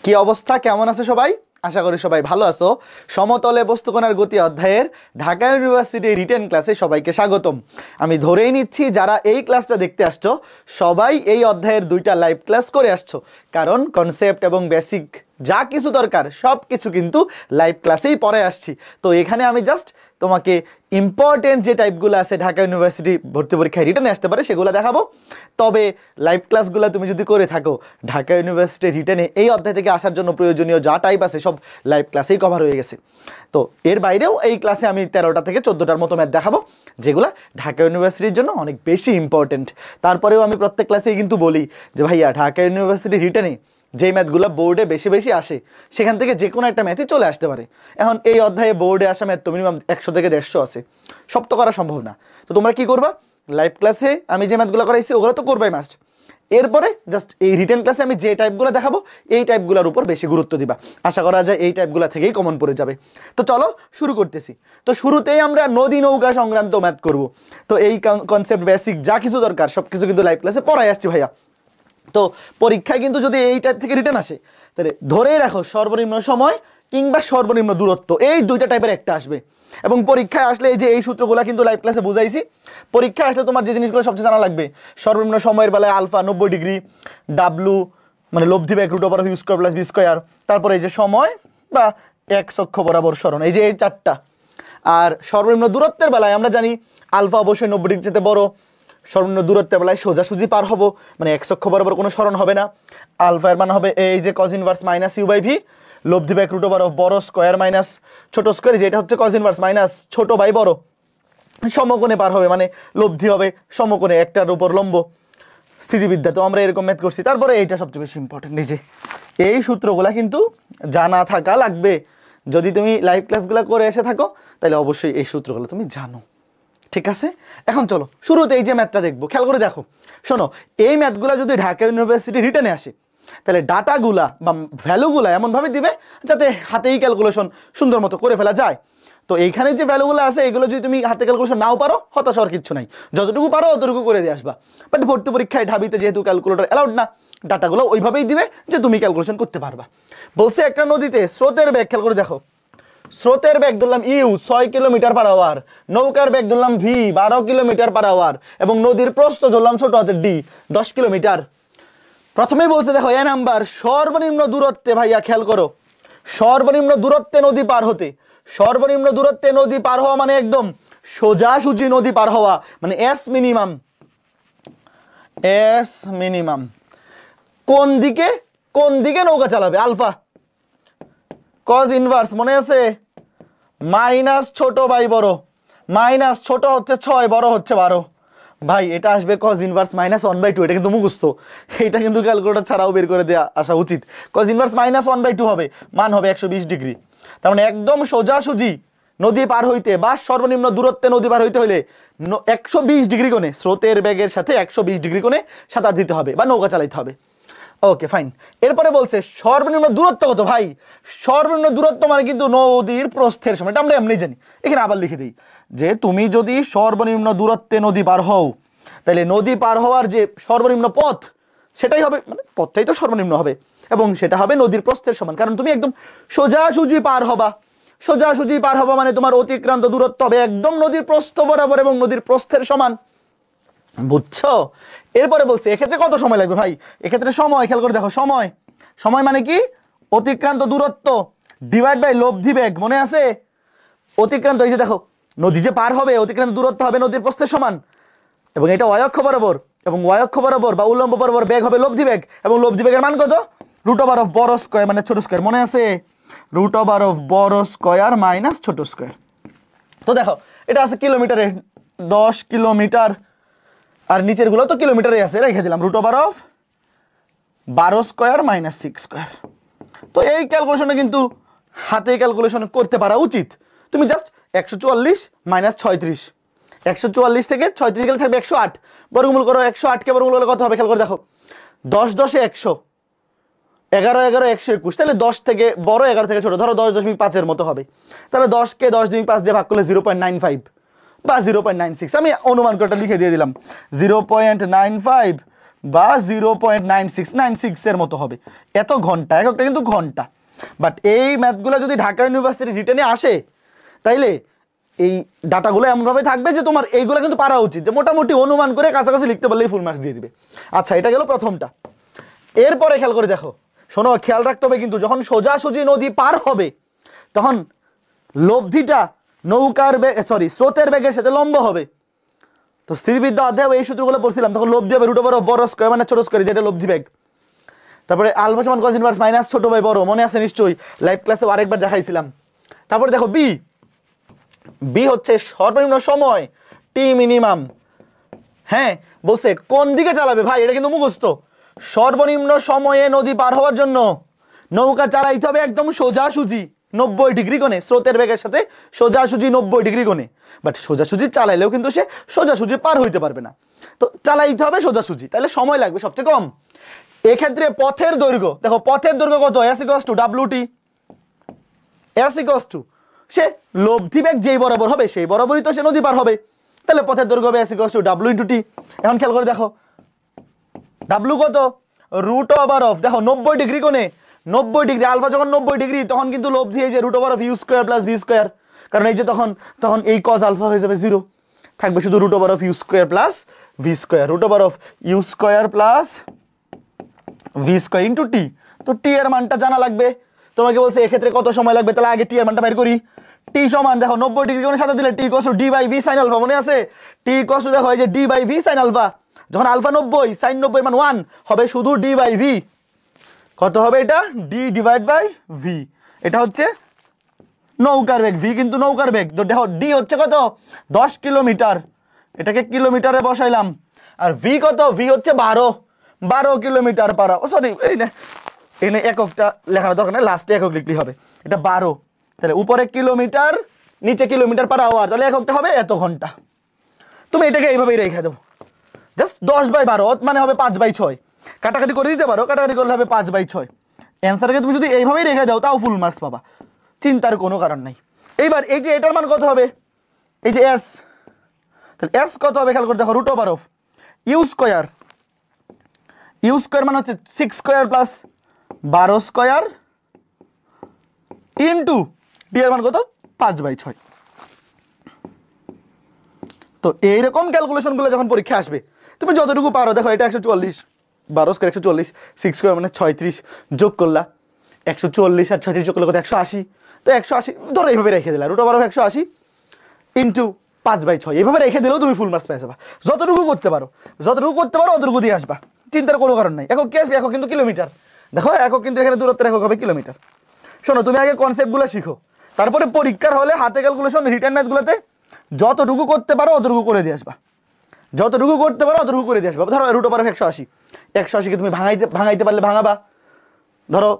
কি অবস্থা, কেমন আছে সবাই? আশা করি সবাই ভালো আছো। সমতলে বস্তুকণার গতি অধ্যায়ের ঢাকা ইউনিভার্সিটি রিটেন ক্লাসে সবাইকে স্বাগতম। আমি ধরেই নিচ্ছি যারা এই ক্লাসটা দেখতে আসছো সবাই এই অধ্যায়ের দুইটা লাইভ ক্লাস করে আসছো, কারণ কনসেপ্ট এবং বেসিক যা কিছু দরকার সব কিছু কিন্তু লাইভ ক্লাসেই পড়ে আসছি। তো এখানে আমি জাস্ট তোমাকে ইম্পর্টেন্ট যে টাইপগুলো আছে ঢাকা ইউনিভার্সিটি ভর্তি পরীক্ষায় রিটেনে আসতে পারে সেগুলো দেখাবো। তবে লাইভ ক্লাসগুলো তুমি যদি করে থাকো ঢাকা ইউনিভার্সিটি রিটেনে এই অধ্যায় থেকে আসার জন্য প্রয়োজনীয় যা টাইপ আছে সব লাইভ ক্লাসেই কভার হয়ে গেছে। তো এর বাইরেও এই ক্লাসে আমি 13টা থেকে 14টার মতো ম্যাথ দেখাবো যেগুলো ঢাকা ইউনিভার্সিটির জন্য অনেক বেশি ইম্পর্টেন্ট। তারপরেও আমি প্রত্যেক ক্লাসেই কিন্তু বলি যে ভাইয়া ঢাকা ইউনিভার্সিটি রিটেনে যেই ম্যাথগুলো বোর্ডে বেশি বেশি আসে সেখান থেকে যে কোনো একটা ম্যাথই চলে আসতে পারে। এখন এই অধ্যায়ে বোর্ডে আসা ম্যাথ তো মিনিমাম 100 থেকে 150 আছে, সব তো করা সম্ভব না। তো তোমরা কি করবা, লাইভ ক্লাসে আমি যে ম্যাথগুলো করাইছি ওগুলো তো করবাই মাস্ট, এরপরে জাস্ট এই রিটেন ক্লাসে আমি যে টাইপগুলো দেখাবো এই টাইপগুলোর উপর বেশি গুরুত্ব দিবা। আশা করা যায় এই টাইপগুলো থেকেই কমন পড়ে যাবে। তো চলো শুরু করতেছি। তো শুরুতেই আমরা নদী নৌকা সংক্রান্ত ম্যাথ করব। তো এই কনসেপ্ট বেসিক যা কিছু দরকার সব কিছু কিন্তু লাইভ ক্লাসে পড়াই আসছি ভাইয়া। তো পরীক্ষায় কিন্তু যদি এই টাইপ থেকে রিটার্ন আসে তাহলে ধরেই রাখো সর্বনিম্ন সময় কিংবা সর্বনিম্ন দূরত্ব এই দুইটা টাইপের একটা আসবে। এবং পরীক্ষায় আসলে এই যে এই সূত্রগুলো কিন্তু লাইভ ক্লাসে বুঝাইছি। পরীক্ষায় আসলে তোমার যে জিনিসগুলো সবচেয়ে জানা লাগবে, সর্বনিম্ন সময়ের বেলায় আলফা 90 ডিগ্রি, ডাব্লু মানে লব্ধি বেগ root over U square plus B square, তারপরে এই যে সময় বা এক্স অক্ষ বরাবর সরণ, এই যে এই চারটা। আর সর্বনিম্ন দূরত্বের বেলায় আমরা জানি আলফা অবশ্যই 90 ডিগ্রি চেয়ে বড়, সর্বনিম্ন দূরত্বের বেলায় সোজাসুজি পার হবো মানে এক্স অক্ষ বরাবর কোনো সরণ হবে না। আলফা এর মান হবে এই যে cos inverse minus U by V, লব্ধি বাই রুট ওভার বড় স্কোয়ার মাইনাস ছোট স্কোয়ার, যেটা হচ্ছে কজ ইনভার্স মাইনাস ছোট বাই বড়, সমকোণে পার হবে মানে লব্ধি হবে সমকোণে একটার উপর লম্ব। স্থিতিবিদ্যা তো আমরা এরকম ম্যাথ করছি। তারপরে এইটা সবচেয়ে বেশি ইম্পর্টেন্ট, এই যে এই সূত্রগুলা কিন্তু জানা থাকা লাগবে। যদি তুমি লাইভ ক্লাসগুলো করে এসে থাকো তাহলে অবশ্যই এই সূত্রগুলো তুমি জানো, ঠিক আছে? এখন চলো শুরুতে এই যে ম্যাথটা দেখবো, খেয়াল করে দেখো। শোনো, এই ম্যাথগুলো যদি ঢাকা ইউনিভার্সিটি রিটেনে আসে তাহলে ডাটাগুলা বা ভ্যালুগুলা এমনভাবে দিবে যাতে হাতেই ক্যালকুলেশন সুন্দর মতো করে ফেলা যায়। তো এইখানে যে ভ্যালুগুলো আছে এগুলো যদি তুমি হাতে ক্যালকুলেশন নাও পারো হতাশ হওয়ার কিচ্ছু নাই, যতটুকু পারো অতটুকু করে দিয়ে আসবা। বাট ভর্তি পরীক্ষায় ঢাবিতে যেহেতু ক্যালকুলেটর অ্যালাউড না, ডাটাগুলো ওইভাবেই দিবে যে তুমি ক্যালকুলেশন করতে পারবা। বলছে একটা নদীতে স্রোতের বেগ, খেয়াল করে দেখো, স্রোতের বেগ ধরলাম ইউ 6 কিলোমিটার পার আওয়ার, নৌকার বেগ ধরলাম ভি 12 কিলোমিটার পার আওয়ার এবং নদীর প্রস্থ ধরলাম ছোট হাতের ডি 10 কিলোমিটার। প্রথমেই বলছে দেখো এ নাম্বার সর্বনিম্ন দূরত্বে, ভাইয়া খেয়াল করো, সর্বনিম্ন দূরত্বে নদী পার হতে, সর্বনিম্ন দূরত্বে নদী পার হওয়া মানে একদম সোজাসুজি নদী পার হওয়া মানে এস মিনিমাম, এস মিনিমাম। কোন দিকে কোন দিকে নৌকা চালাবে? আলফা কজ ইনভার্স মনে আছে, মাইনাস ছোট বাই বড়, মাইনাস ছোট হচ্ছে 6 বড় হচ্ছে 12। ভাই এটা আসবে কজ ইনভার্স মাইনাস 1/2, এটা কিন্তু মুখস্থ, এটা কিন্তু ক্যালকুলেটর ছাড়াও বের করে দেওয়া আসা উচিত। কজ ইনভার্স মাইনাস 1/2 হবে, মান হবে 120 ডিগ্রি। তার মানে একদম সোজাসুজি নদী পার হইতে বা সর্বনিম্ন দূরত্বে নদী পার হইতে হলে 120 ডিগ্রি কোণে স্রোতের বেগের সাথে 120 ডিগ্রি কোণে সাঁতার দিতে হবে বা নৌকা চালাইতে হবে। Okay fine. এরপরে বলছে সর্বনিম্ন দূরত্ব কত? ভাই সর্বনিম্ন দূরত্ব মানে কিন্তু নদীর প্রস্থের সময়, এটা আমরা এমনি জানি। এখানে আবার লিখে দিই যে তুমি যদি সর্বনিম্ন দূরত্বে নদী পার হও তাহলে নদী পার হওয়ার যে সর্বনিম্ন পথ সেটাই হবে, মানে পথটাই তো সর্বনিম্ন হবে এবং সেটা হবে নদীর প্রস্থের সমান, কারণ তুমি একদম সোজাসুজি পার হবা। সোজাসুজি পার হবা মানে তোমার অতিক্রান্ত দূরত্ব হবে একদম নদীর প্রস্থ বরাবর এবং নদীর প্রস্থের সমান, বুঝছো? এরপরে বলছে এক্ষেত্রে কত সময় লাগবে? ভাই এক্ষেত্রে সময়, খেয়াল করে দেখো, সময়, সময় মানে কি অতিক্রান্ত দূরত্ব ডিভাইড বাই লব্ধি বেগ, মনে আছে? অতিক্রান্ত এই যে দেখো নদী যে পার হবে অতিক্রান্ত দূরত্ব হবে নদীর প্রস্থের সমান এবং এটা ওয়াই অক্ষ বরাবর, এবং ওয়াই অক্ষ বরাবর বা উল্লম্ব বরাবর বেগ হবে লব্ধি বেগ এবং লব্ধি বেগের মান কত? রুট ওভার অফ বড় স্কয়ার মানে ছোট স্কয়ার, মনে আছে? রুট ওভার অফ বড় স্কয়ার মাইনাস ছোট স্কয়ার। তো দেখো এটা আছে কিলোমিটারে, 10 কিলোমিটার, আর নিচের গুলো তো কিলোমিটারে আছে, রেখে দিলাম root over of 12 square minus 6 square. তো এই ক্যালকুলেশনটা কিন্তু হাতে ক্যালকুলেশন করতে পারা উচিত। তুমি জাস্ট 144 মাইনাস 36, 144 থেকে 36 গেলে থাকবে 108, বর্গমূল করো, 108কে বর্গমূল করলে কত হবে? খেয়াল করে দেখো 10 10 100, 11 11 121, তাহলে 10 থেকে বড় 11 থেকে ছোট ধরো 10.5 মতো হবে। তাহলে 10কে 10.5 দিয়ে ভাগ করলে 0.95 বা 0.96, আমি অনুমান করে লিখে দিয়ে দিলাম 0.95 বা 0.9696 এর মতো হবে, এত ঘন্টা, এককটা কিন্তু ঘন্টা। বাট এই ম্যাথগুলো যদি ঢাকা ইউনিভার্সিটি রিটেনে আসে তাইলে এই ডাটাগুলো এমনভাবে থাকবে যে তোমার এইগুলো কিন্তু পারা উচিত, যে মোটামুটি অনুমান করে কাছাকাছি লিখতে পারলেই ফুল মার্কস দিয়ে দিবে। আচ্ছা, এটা গেল প্রথমটা। এরপরে খেয়াল করে দেখো, শোনো, খেয়াল রাখতে হবে কিন্তু যখন সোজাসুজি নদী পার হবে তখন লব্ধিটা নৌকার স্রোতের বেগের সাথে লম্ব হবে। তো স্থিতিবিদ্যা অধ্যায় এই সূত্রগুলো পড়ছিলাম, তখন লব্ধি হবে রুট ওভার বড় স্কয়ার মানে ছোট স্কয়ার, যেটা লব্ধি বেগ। তারপরে আলফা সমান কস ইনভার্স মাইনাস ছোট বাই বড়, মনে আছে নিশ্চয়ই, লাইভ ক্লাসে আরেকবার দেখাইছিলাম। তারপরে দেখো বি হচ্ছে সর্বনিম্ন সময় টি মিনিমাম। হ্যাঁ, বলছে কোন দিকে চালাবে ভাই, এটা কিন্তু মুখস্থ। সর্বনিম্ন সময়ে নদী পার হওয়ার জন্য নৌকা চালাইতে হবে একদম সোজাসুজি 90 ডিগ্রি কোণে, স্রোতের বেগের সাথে সোজাসুজি 90 ডিগ্রি কোণে। বাট সোজাসুজি চালাইলেও কিন্তু সে সোজাসুজি পার হইতে পারবে না, তো চালাইতে হবে সোজাসুজি, তাহলে সময় লাগবে সবচেয়ে কম। এক্ষেত্রে পথের দৈর্ঘ্য, দেখো পথের দৈর্ঘ্য কত, s = WT, s = সে লব্ধি বেগ যেই বরাবর হবে সেই বরাবরই তো সে নদী পার হবে, তাহলে পথের দৈর্ঘ্য হবে s = W × T। এখন খেয়াল করে দেখো W কত, রুট ওভার অফ, দেখো 90 ডিগ্রি কোণে, 90 ডিগ্রি, আলফা যখন 90 ডিগ্রি তখন কিন্তু লব্ধি এই যে root over of u² + v², কারণ এই যে তখন এই cos আলফা হয়ে যাবে 0, থাকবে শুধু root over of u² + v², root over of u² + v² × t। তো t এর মানটা জানা লাগবে, তোমাকে বলছে এক্ষেত্রে কত সময় লাগবে, তাহলে আগে t এর মানটা বের করি। t সমান দেখো 90 ডিগ্রি কোণের সাথে দিলে t = d/v sin আলফা, মনে আছে t = দেখো এই যে d/v sin আলফা, যখন আলফা 90 sin 90 মান 1 হবে শুধু d/v, কত হবে এটা, d/v, এটা হচ্ছে নৌকার বেগ, v কিন্তু নৌকার বেগ। তো দেখো d হচ্ছে কত 10 কিলোমিটার, এটাকে কিলোমিটারে বসাইলাম, আর v কত, v হচ্ছে 12 কিলোমিটার পার আওয়ার, সরি এনে এককটা লেখানোর দরকার নেই, লাস্টে একক লিখলেই হবে, এটা 12, তাহলে উপরে কিলোমিটার নিচে কিলোমিটার পার আওয়ার, তাহলে এককটা হবে এত ঘন্টা। তুমি এটাকে এইভাবেই রেখে দাও, জাস্ট 10/12 মানে হবে 5/6, কাটাকাটি করে দিতে পারো, কাটাকাটি করলে হবে 5/6। অ্যান্সারকে তুমি যদি এইভাবেই রেখে দাও তাও ফুল মার্কস পাবা, চিন্তার কোনো কারণ নাই। এইবার এই যে এটার মান কত হবে, এই যে s, তাহলে s কত হবে খেয়াল করে দেখো, রুট ওভার অফ u², মানে হচ্ছে 6² + 12² ইন্টু t এর মান কত 5/6। তো এইরকম ক্যালকুলেশনগুলো যখন পরীক্ষা আসবে তুমি যতটুকু পারো, দেখো এটা 140, 12² 140, 6² মানে 36, যোগ করলা 140 আর 36 যোগ করলে কত 180, তো 180 ধরো এইভাবে রেখে দিলা, রুট ওভার অফ 180 ইন্টু 5/6, এইভাবে রেখে দিলেও তুমি ফুল মার্কস পেয়ে যাবা। যতটুকু করতে পারো অতটুকু দিয়ে আসবা, চিন্তার কোনো কারণ নাই। একক কি আসবে, একক কিন্তু কিলোমিটার, দেখো একক কিন্তু এখানে দূরত্বের একক হবে কিলোমিটার। শোনো, তুমি আগে কনসেপ্টগুলো শিখো, তারপরে পরীক্ষার হলে হাতে ক্যালকুলেশন রিটেন ম্যাথগুলোতে যতটুকু করতে পারো অতটুকু করে দিয়ে আসবা, যতটুকু করতে পারো অতটুকু করে দিয়ে আসবা। ধরো রুট ওভার অফ 180কে তুমি ভাঙাইতে পারলে ভাঙাবা, ধরো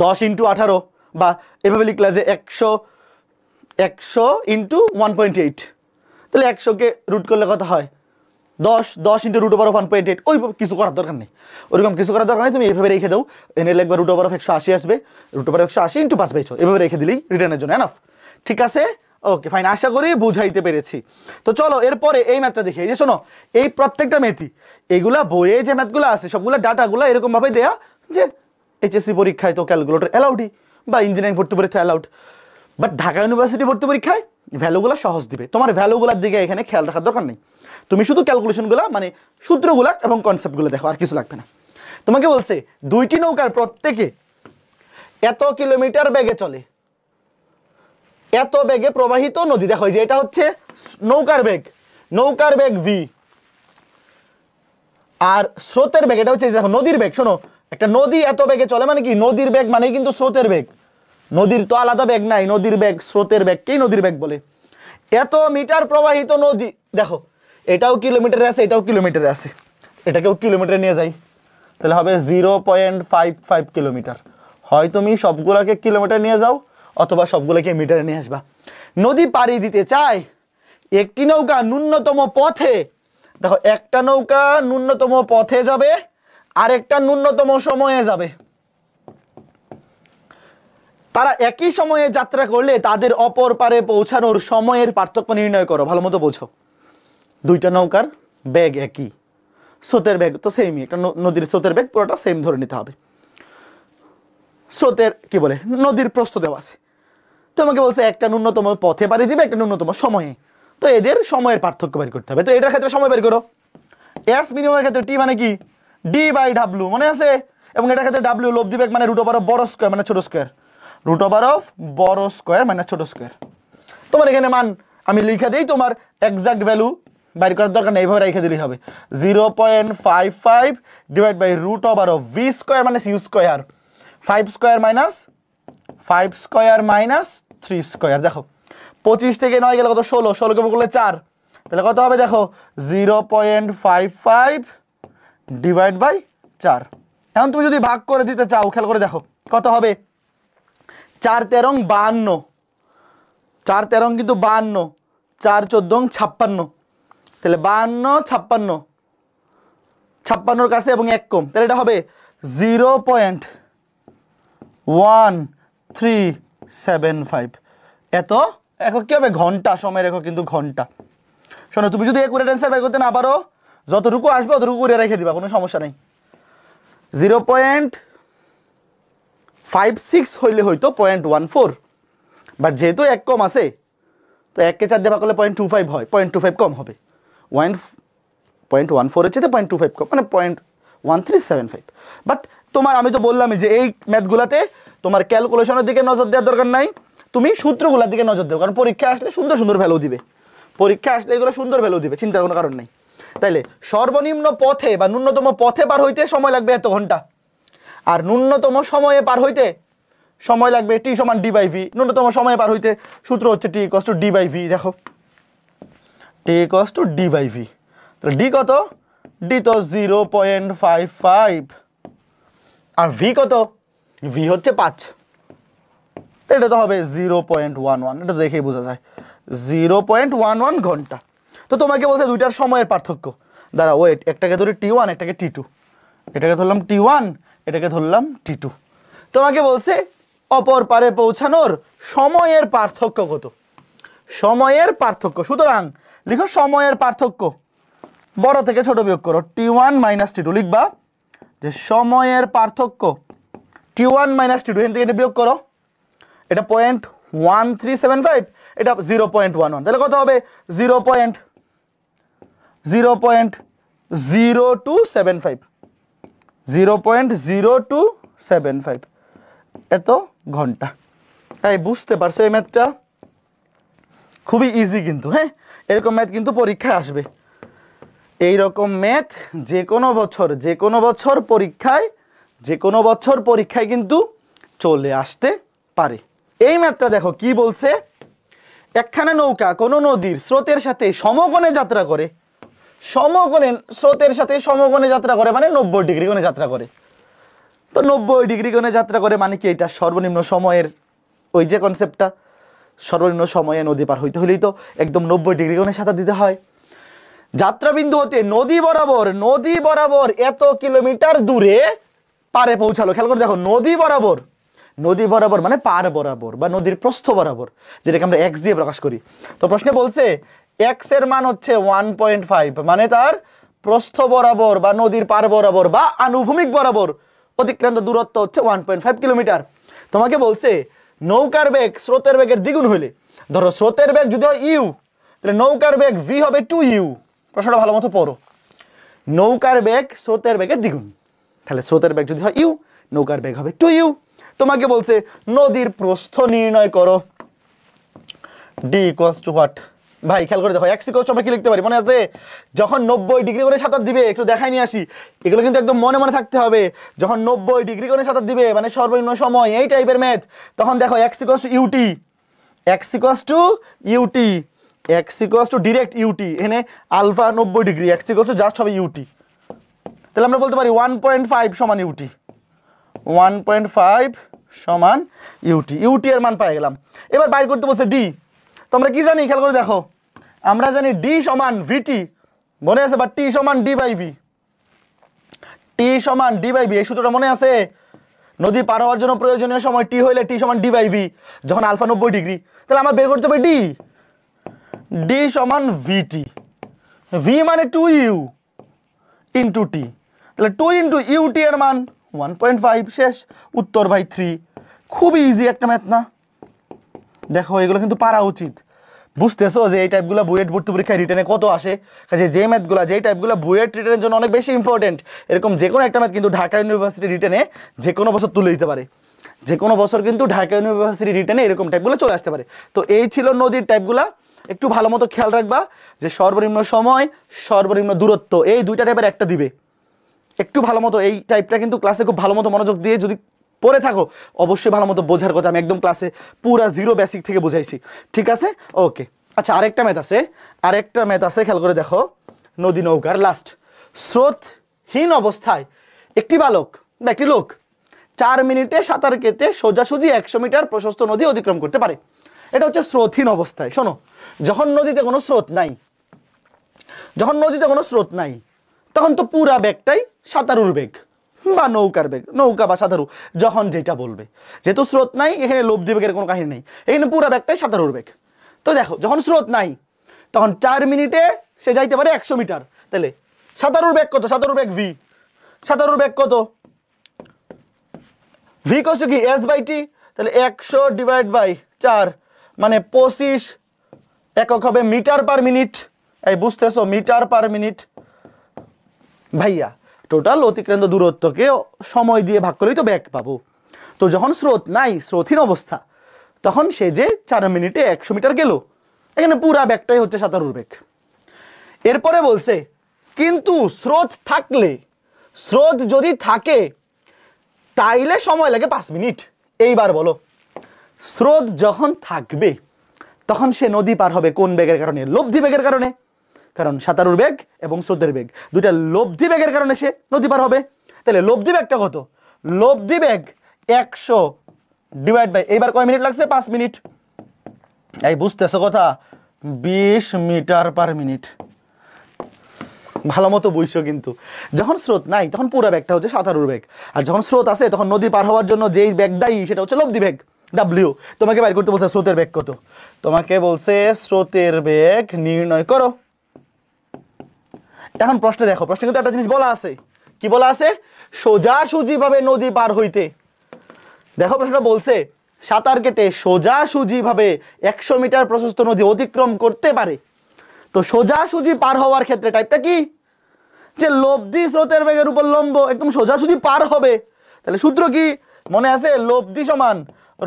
10 × 18, বা এভাবে লিখলা যে 100 × 1.8, তাহলে 100কে রুট করলে কত হয় 10 × রুট ওভার অফ 1.8, ওই কিছু করার দরকার নেই, ওইরকম কিছু করার দরকার নেই, তুমি এইভাবে রেখে দাও, এনে লিখবা রুট ওভার অফ 180 আসবে, রুট ওভার 180 × 5/6, এভাবে রেখে দিলেই রিটার্নের জন্য এনাফ। ঠিক আছে, ওকে ফাইন, আশা করি বুঝাইতে পেরেছি। তো চলো এরপরে এই ম্যাথটা দেখি। এই যে শোনো, এই প্রত্যেকটা ম্যাথই এইগুলা বইয়ে যে ম্যাথগুলো আছে সবগুলো ডাটাগুলো এরকমভাবে দেয়া যে এইচএসসি পরীক্ষায় তো ক্যালকুলেটর অ্যালাউডই, বা ইঞ্জিনিয়ারিং ভর্তি পরীক্ষা অ্যালাউড, বাট ঢাকা ইউনিভার্সিটি ভর্তি পরীক্ষায় ভ্যালুগুলো সহজ দিবে, তোমার ভ্যালুগুলোর দিকে এখানে খেয়াল রাখার দরকার নেই, তুমি শুধু ক্যালকুলেশনগুলো মানে সূত্রগুলো এবং কনসেপ্টগুলো দেখো, আর কিছু লাগবে না। তোমাকে বলছে দুইটি নৌকার প্রত্যেকে এত কিলোমিটার বেগে চলে, এত বেগে প্রবাহিত নদী, দেখো যে এটা হচ্ছে নৌকার বেগ v, আর স্রোতের বেগ এটা হচ্ছে দেখো নদীর বেগ। শোনো, একটা নদী এত বেগে চলে মানে কি, নদীর বেগ মানে কিন্তু স্রোতের বেগ, নদীর তো আলাদা বেগ নাই, নদীর বেগ স্রোতের বেগকেই নদীর বেগ বলে। এত মিটার প্রবাহিত নদী, দেখো এটাও কিলোমিটারে আছে, এটাও কিলোমিটারে আছে, এটাকেও কিলোমিটারে নিয়ে যাই, তাহলে হবে 0.55 কিলোমিটার। হয় তুমি সবগুলোকে কিলোমিটার নিয়ে যাও অথবা সবগুলোকে মিটারে নিয়ে আসবা। নদী পাড়ি দিতে চায় একটি নৌকা ন্যূনতম পথে, দেখো একটা নৌকা ন্যূনতম পথে যাবে আর একটা ন্যূনতম সময়ে যাবে, তারা একই সময়ে যাত্রা করলে তাদের অপর পারে পৌঁছানোর সময়ের পার্থক্য নির্ণয় করো। ভালো মতো বোঝো, দুইটা নৌকার বেগ একই, স্রোতের বেগ তো সেমই, একটা নদীর স্রোতের বেগ পুরোটা সেম ধরে নিতে হবে। স্রোতের কি বলে নদীর প্রস্থ দেওয়া আছে, তোমাকে বলছে একটা ন্যূনতম পথে পাড়ি দিবে, একটা ন্যূনতম সময়ে, তো এদের সময়ের পার্থক্য বের করতে হবে। তো এটার ক্ষেত্রে সময় বের করো। এস মিনিমামের ক্ষেত্রে টি মানে কি ডি বাই ডাব্লিউ মনে আছে, এবং এটার ক্ষেত্রে ডাব্লিউ লব্ধি বেগ মানে রুট ওভার অফ বড় স্কোয়ার মানে ছোট স্কোয়ার, রুট ওভার অফ বড় স্কোয়ার মানে ছোট স্কোয়ার। তোমার এখানে মান আমি লিখে দিই, তোমার এক্সাক্ট ভ্যালু বাইর করার দরকার নেই, এইভাবে রেখে দিলেই হবে। 0.55 divide by root over of V square মানে U square, 5 square minus 5 square minus 3 square. দেখো 25 থেকে 9 গেলে কত 16, 16 কে করলে 4, তাহলে কত হবে দেখো 0.55 ডিভাইড বাই 4। এখন তুমি যদি ভাগ করে দিতে চাও খেয়াল করে দেখো কত হবে, 4 13 52, 4 13 কিন্তু 52, 4 14 56, তাহলে 52 56, 56 কাছে এবং 1 কম, তাহলে এটা হবে 0.1375। এত একক কি হবে ঘন্টা, সময়ের একক কিন্তু ঘন্টা। শোনো তুমি যদি একুরেট অ্যান্সার বের করতে না পারো, যতটুকু আসবে অতটুকু করে রেখে দিবা, কোনো সমস্যা নেই। 0.56 হইলে হয়তো 0.14, বাট যেহেতু 1 কম আছে তো 1কে 4 দিয়ে ভাগ করলে 0.25 হয়, 0.25 কম হবে, 0.14 এর চেয়ে 0.25 কম মানে 0.1375। বাট তোমার আমি তো বললামই যে এই ম্যাথগুলাতে তোমার ক্যালকুলেশনের দিকে নজর দেওয়ার দরকার নাই, তুমি সূত্রগুলোর দিকে নজর দেও, কারণ পরীক্ষা আসলে সুন্দর সুন্দর ভ্যালু দিবে, পরীক্ষা আসলে এগুলো সুন্দর ভ্যালু দিবে, চিন্তার কোনো কারণ নেই। তাইলে সর্বনিম্ন পথে বা ন্যূনতম পথে পার হইতে সময় লাগবে এত ঘন্টা, আর ন্যূনতম সময়ে পার হইতে সময় লাগবে টি সমান ডি বাই ভি। ন্যূনতম সময়ে পার হইতে সূত্র হচ্ছে T equals to D by V. দেখো T equals to D by V, তাহলে ডি কত, ডি তো 0.55 আর ভি কত, ভি হচ্ছে 5, এটা তো হবে 0.11, এটা দেখেই বোঝা যায় 0.11 ঘন্টা। তো তোমাকে বলছে দুইটার সময়ের পার্থক্য, দাঁড়া ওয়েট, একটাকে ধরি T1 একটাকে T2, এটাকে ধরলাম T1 এটাকে ধরলাম T2। তোমাকে বলছে অপর পারে পৌঁছানোর সময়ের পার্থক্য কত, সময়ের পার্থক্য। সুতরাং লিখো সময়ের পার্থক্য, বড় থেকে ছোট বিয়োগ করো, T1 মাইনাস T2, লিখবা যে সময়ের পার্থক্য T1 মাইনাস T2, এখান থেকে এটা বিয়োগ করো, এটা 0.1375, এটা 0.11, তাহলে কত হবে 0.0275, 0.0275 এত ঘন্টা। তাই বুঝতে পারছো এই ম্যাথটা খুবই ইজি কিন্তু, হ্যাঁ এরকম ম্যাথ কিন্তু পরীক্ষায় আসবে, এইরকম ম্যাথ যে কোনো বছর পরীক্ষায় কিন্তু চলে আসতে পারে। এই ম্যাথটা দেখো কি বলছে, একখানা নৌকা কোনো নদীর স্রোতের সাথে সমকোণে যাত্রা করে, স্রোতের সাথে সমকোণে যাত্রা করে মানে 90 ডিগ্রি কোণে যাত্রা করে। তো 90 ডিগ্রি কোণে যাত্রা করে মানে কি, এটা সর্বনিম্ন সময়ের ওই যে কনসেপ্টটা, সর্বনিম্ন সময়ে নদী পার হইতে হলেই তো একদম 90 ডিগ্রি কোণে সাঁতার দিতে হয়। যাত্রাবিন্দু হতে নদী বরাবর এত কিলোমিটার দূরে পারে পৌঁছালো। খেয়াল করে দেখো নদী বরাবর মানে পার বরাবর বা নদীর প্রস্থ বরাবর, যেটাকে আমরা x দিয়ে প্রকাশ করি। তো প্রশ্নে বলছে x এর মান হচ্ছে 1.5, মানে তার প্রস্থ বরাবর বা নদীর পার বরাবর বা আনুভূমিক বরাবর অতিক্রান্ত দূরত্ব হচ্ছে 1.5 কিলোমিটার। তোমাকে বলছে নৌকার বেগ স্রোতের বেগের দ্বিগুণ হইলে, ধরো স্রোতের বেগ যদি হয় ইউ, তাহলে নৌকার বেগ v হবে 2u। প্রশ্নটা ভালো মতো পড়ো, নৌকার বেগ স্রোতের বেগের দ্বিগুণ, তাহলে স্রোতের বেগ যদি হয় ইউ, নৌকার বেগ হবে 2u। তোমাকে বলছে নদীর প্রস্থ নির্ণয় করো, d ইকুয়ালস টু হোয়াট। ভাই খেয়াল করে দেখো x ইকুয়ালস টু আমরা কি লিখতে পারি, মনে আছে যখন 90 ডিগ্রি করে সাঁতার দিবে, একটু দেখাই নিয়ে আসি, এগুলো কিন্তু একদম মনে মনে থাকতে হবে। যখন 90 ডিগ্রি করে সাঁতার দিবে মানে সর্বনিম্ন সময়, এই টাইপের ম্যাথ, তখন দেখো x equals to ut, x equals to direct ut, এখানে alpha 90 degree, x equals to just হবে ut, তাহলে আমরা বলতে পারি 1.5 সমান ut, 1.5 সমান ut এর মান পেয়ে গেলাম। এবার বাইর করতে বলছে d, তো আমরা কি জানি খেয়াল করে দেখো, আমরা জানি d সমান vt, মনে আছে, বা t সমান d বাই v, এই সূত্রটা মনে আছে, নদী পার হওয়ার জন্য প্রয়োজনীয় সময় t হইলে t সমান d বাই v, যখন আলফা 90 ডিগ্রি, তাহলে আমরা বের করতে হবে d সমান vt, v মানে 2u, ইন্টু টি, তাহলে 2 ইন্টু ইউটি এর মান 1.5, শেষ উত্তর ভাই 3। খুবই ইজি একটা ম্যাথ না? দেখো এগুলো কিন্তু পারা উচিত, বুঝতেছো যে এই টাইপগুলো বুয়েট ভর্তি পরীক্ষায় রিটেনে কত আসে, কাজে যে ম্যাথগুলো যেই টাইপগুলো বুয়েট রিটেনের জন্য অনেক বেশি ইম্পর্টেন্ট, এরকম যে কোনো একটা ম্যাথ কিন্তু ঢাকা ইউনিভার্সিটি রিটেনে যে কোনো বছর তুলে দিতে পারে, যে কোনো বছর কিন্তু ঢাকা ইউনিভার্সিটি রিটেনে এরকম টাইপগুলো চলে আসতে পারে। তো এই ছিল নদীর টাইপগুলা, একটু ভালো মতো খেয়াল রাখবা যে সর্বনিম্ন সময়, সর্বনিম্ন দূরত্ব, এই দুইটা টাইপের একটা দিবে। একটু ভালো মতো এই টাইপটা কিন্তু ক্লাসে খুব ভালো মতো মনোযোগ দিয়ে যদি পড়ে থাকো অবশ্যই ভালো মতো বোঝার কথা, আমি একদম ক্লাসে পুরা জিরো বেসিক থেকে বুঝাইছি, ঠিক আছে? ওকে, আচ্ছা আরেকটা ম্যাথ আছে, খেয়াল করে দেখো। নদী নৌকার লাস্ট, স্রোতহীন অবস্থায় একটি বালক বা একটি লোক 4 মিনিটে সাঁতার কেটে সোজাসুজি 100 মিটার প্রশস্ত নদী অতিক্রম করতে পারে। এটা হচ্ছে স্রোতহীন অবস্থায়। শোনো, যখন নদীতে কোনো স্রোত নাই, তখন তো পুরা বেগটাই সাঁতারুর বেগ বা নৌকার বেগ, নৌকা বা সাঁতারু যখন যেটা বলবে, যেহেতু স্রোত নাই এখানে লব্ধি বেগের কোনো কাহিনী নেই, এখানে পুরা বেগটাই সাঁতারুর বেগ। তো দেখো যখন স্রোত নাই তখন 4 মিনিটে সে যাইতে পারে 100 মিটার, তাহলে সাঁতারুর বেগ কত? সাঁতারুর বেগ ভি, সাঁতারুর বেগ কত? ভি কষ্ট কি এস বাই টি, তাহলে 100 ডিভাইড বাই 4 মানে 25 একক হবে মিটার পার মিনিট। এই বুঝতেছো, মিটার পার মিনিট ভাইয়া, টোটাল অতিক্রান্ত দূরত্বকে সময় দিয়ে ভাগ করেই তো বেগ পাবো। তো যখন স্রোত নাই, স্রোতহীন অবস্থা, তখন সে যে 4 মিনিটে 100 মিটার গেল, এখানে পুরা বেগটাই হচ্ছে সাঁতারুর বেগ। এরপরে বলছে কিন্তু স্রোত যদি থাকে তাইলে সময় লাগে 5 মিনিট। এইবার বলো, স্রোত যখন থাকবে তখন সে নদী পার হবে কোন বেগের কারণে? লব্ধি বেগের কারণে, কারণ সাঁতারুর বেগ এবং স্রোতের বেগ দুইটা লব্ধি বেগের কারণে সে নদী পার হবে। তাহলে লব্ধি বেগটা কত? লব্ধি বেগ 100 ডিভাইড বাই, এইবার কয় মিনিট লাগছে? 5 মিনিট। এই বুঝতেছো কথা? 20 মিটার পার মিনিট। ভালো মতো বুঝছো কিন্তু। যখন স্রোত নাই তখন পুরো বেগটা হচ্ছে সাঁতারুর বেগ, আর যখন স্রোত আছে তখন নদী পার হওয়ার জন্য যেই বেগ দায়ী সেটা হচ্ছে লব্ধি বেগ, ডাব্লিউ। তোমাকে বাইর করতে বলছে স্রোতের বেগ কত, তোমাকে বলছে স্রোতের বেগ নির্ণয় করো। এখন প্রশ্ন দেখো, প্রশ্ন কিন্তু একটা জিনিস বলা আছে, কি বলা আছে? সোজাসুজি ভাবে নদী পার হইতে। দেখো প্রশ্নটা বলছে সাঁতার কেটে সোজাসুজি ভাবে 100 মিটার প্রশস্ত নদী অতিক্রম করতে পারে। তো সোজাসুজি পার হওয়ার ক্ষেত্রে টাইপটা কি? যে লব্ধি স্রোতের বেগের উপর লম্ব, একদম সোজাসুজি পার হবে। তাহলে সূত্র কি মনে আছে? লব্ধি সমান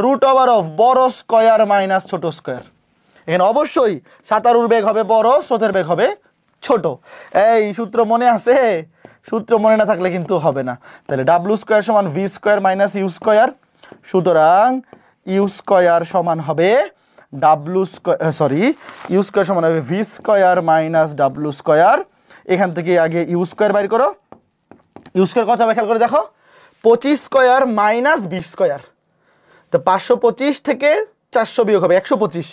√ওভার অফ বড় স্কয়ার মাইনাস ছোট স্কয়ার। এখানে অবশ্যই সাঁতারুর বেগ হবে বড়, স্রোতের বেগ হবে ছোট। এই সূত্র মনে আছে? সূত্র মনে না থাকলে কিন্তু হবে না। তাহলে ডাব্লিউ স্কয়ার সমান V square minus U square, সুতরাং ইউ স্কয়ার সমান হবে ইউ স্কয়ার সমান হবে V square minus W square. এখান থেকে আগে ইউ স্কয়ার বাইর করো। ইউ স্কয়ার কত হবে খেয়াল করে দেখো, 25 স্কয়ার মাইনাস 20 স্কয়ার। তো 525 থেকে 400 বিয়োগ হবে 125,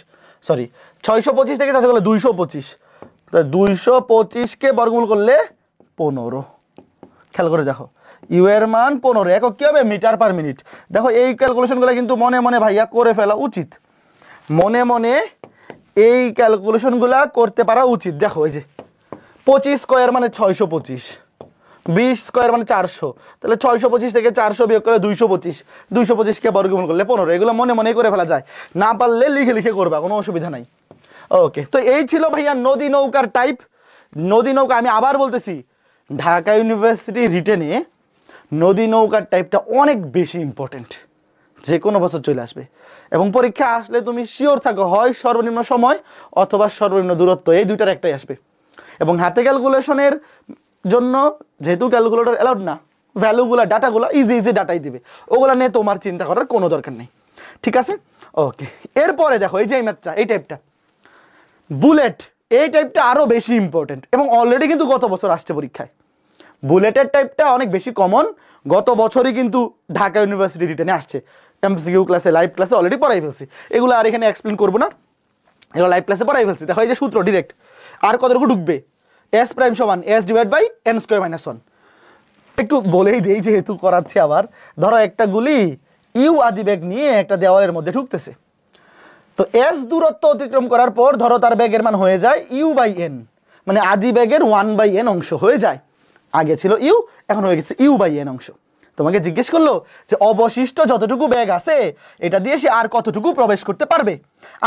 625 থেকে 400 করলে 225, তো 225কে বর্গমূল করলে 15। খেয়াল করে দেখো ইউ এর মান 15, একক কি হবে? Metre per minute. দেখো এই ক্যালকুলেশনগুলো কিন্তু মনে মনে ভাইয়া করে ফেলা উচিত, মনে মনে এই ক্যালকুলেশনগুলা করতে পারা উচিত। দেখো এই যে 25 স্কয়ার মানে 625, 20 স্কয়ার মানে 400, তাহলে 625 থেকে 400 বিয়োগ করে 225, 225কে বর্গমূল করলে 15। এগুলো মনে মনে করে ফেলা যায়, না পারলে লিখে লিখে করবা, কোনো অসুবিধা নাই। ওকে, তো এই ছিল ভাইয়া নদী নৌকার টাইপ। নদী নৌকা, আমি আবার বলতেছি, ঢাকা ইউনিভার্সিটি রিটেনে নদী নৌকার টাইপটা অনেক বেশি ইম্পর্টেন্ট, যে কোনো বছর চলে আসবে। এবং পরীক্ষা আসলে তুমি শিওর থাকো, হয় সর্বনিম্ন সময় অথবা সর্বনিম্ন দূরত্ব, এই দুইটার একটাই আসবে। এবং হাতে ক্যালকুলেশনের জন্য যেহেতু ক্যালকুলেটর অ্যালাউড না, ভ্যালুগুলো ডাটাগুলো ইজি ডাটাই দিবে, ওগুলো নিয়ে তোমার চিন্তা করার কোনো দরকার নেই, ঠিক আছে? ওকে, এরপরে দেখো এই যে এই ম্যাথটা, এই টাইপটা বুলেট, এই টাইপটা আরও বেশি ইম্পর্টেন্ট এবং অলরেডি কিন্তু গত বছর আসছে পরীক্ষায়। বুলেটের টাইপটা অনেক বেশি কমন, গত বছরই কিন্তু ঢাকা ইউনিভার্সিটি রিটেনে আসছে। এমসিকিউ ক্লাসে, লাইভ ক্লাসে অলরেডি পড়াই ফেলছি, এগুলো আর এখানে এক্সপ্লেন করবো না, এগুলো লাইভ ক্লাসে পড়াই ফেলছি। দেখো এই যে সূত্র ডিরেক্ট, আর কতটুকু ঢুকবে? এস প্রাইম সমান S divide by N square minus 1। একটু বলেই দেই যেহেতু করাচ্ছি আবার, ধরো একটা গুলি ইউ আদি বেগ নিয়ে একটা দেওয়ালের মধ্যে ঢুকতেছে, তো এস দূরত্ব অতিক্রম করার পর ধরো তার বেগের মান হয়ে যায় ইউ বাই এন, মানে আদি বেগের 1/n অংশ হয়ে যায়। আগে ছিল ইউ, এখন হয়ে গেছে ইউ বাই এন অংশ। তোমাকে জিজ্ঞেস করলো যে অবশিষ্ট যতটুকু বেগ আছে এটা দিয়ে সে আর কতটুকু প্রবেশ করতে পারবে।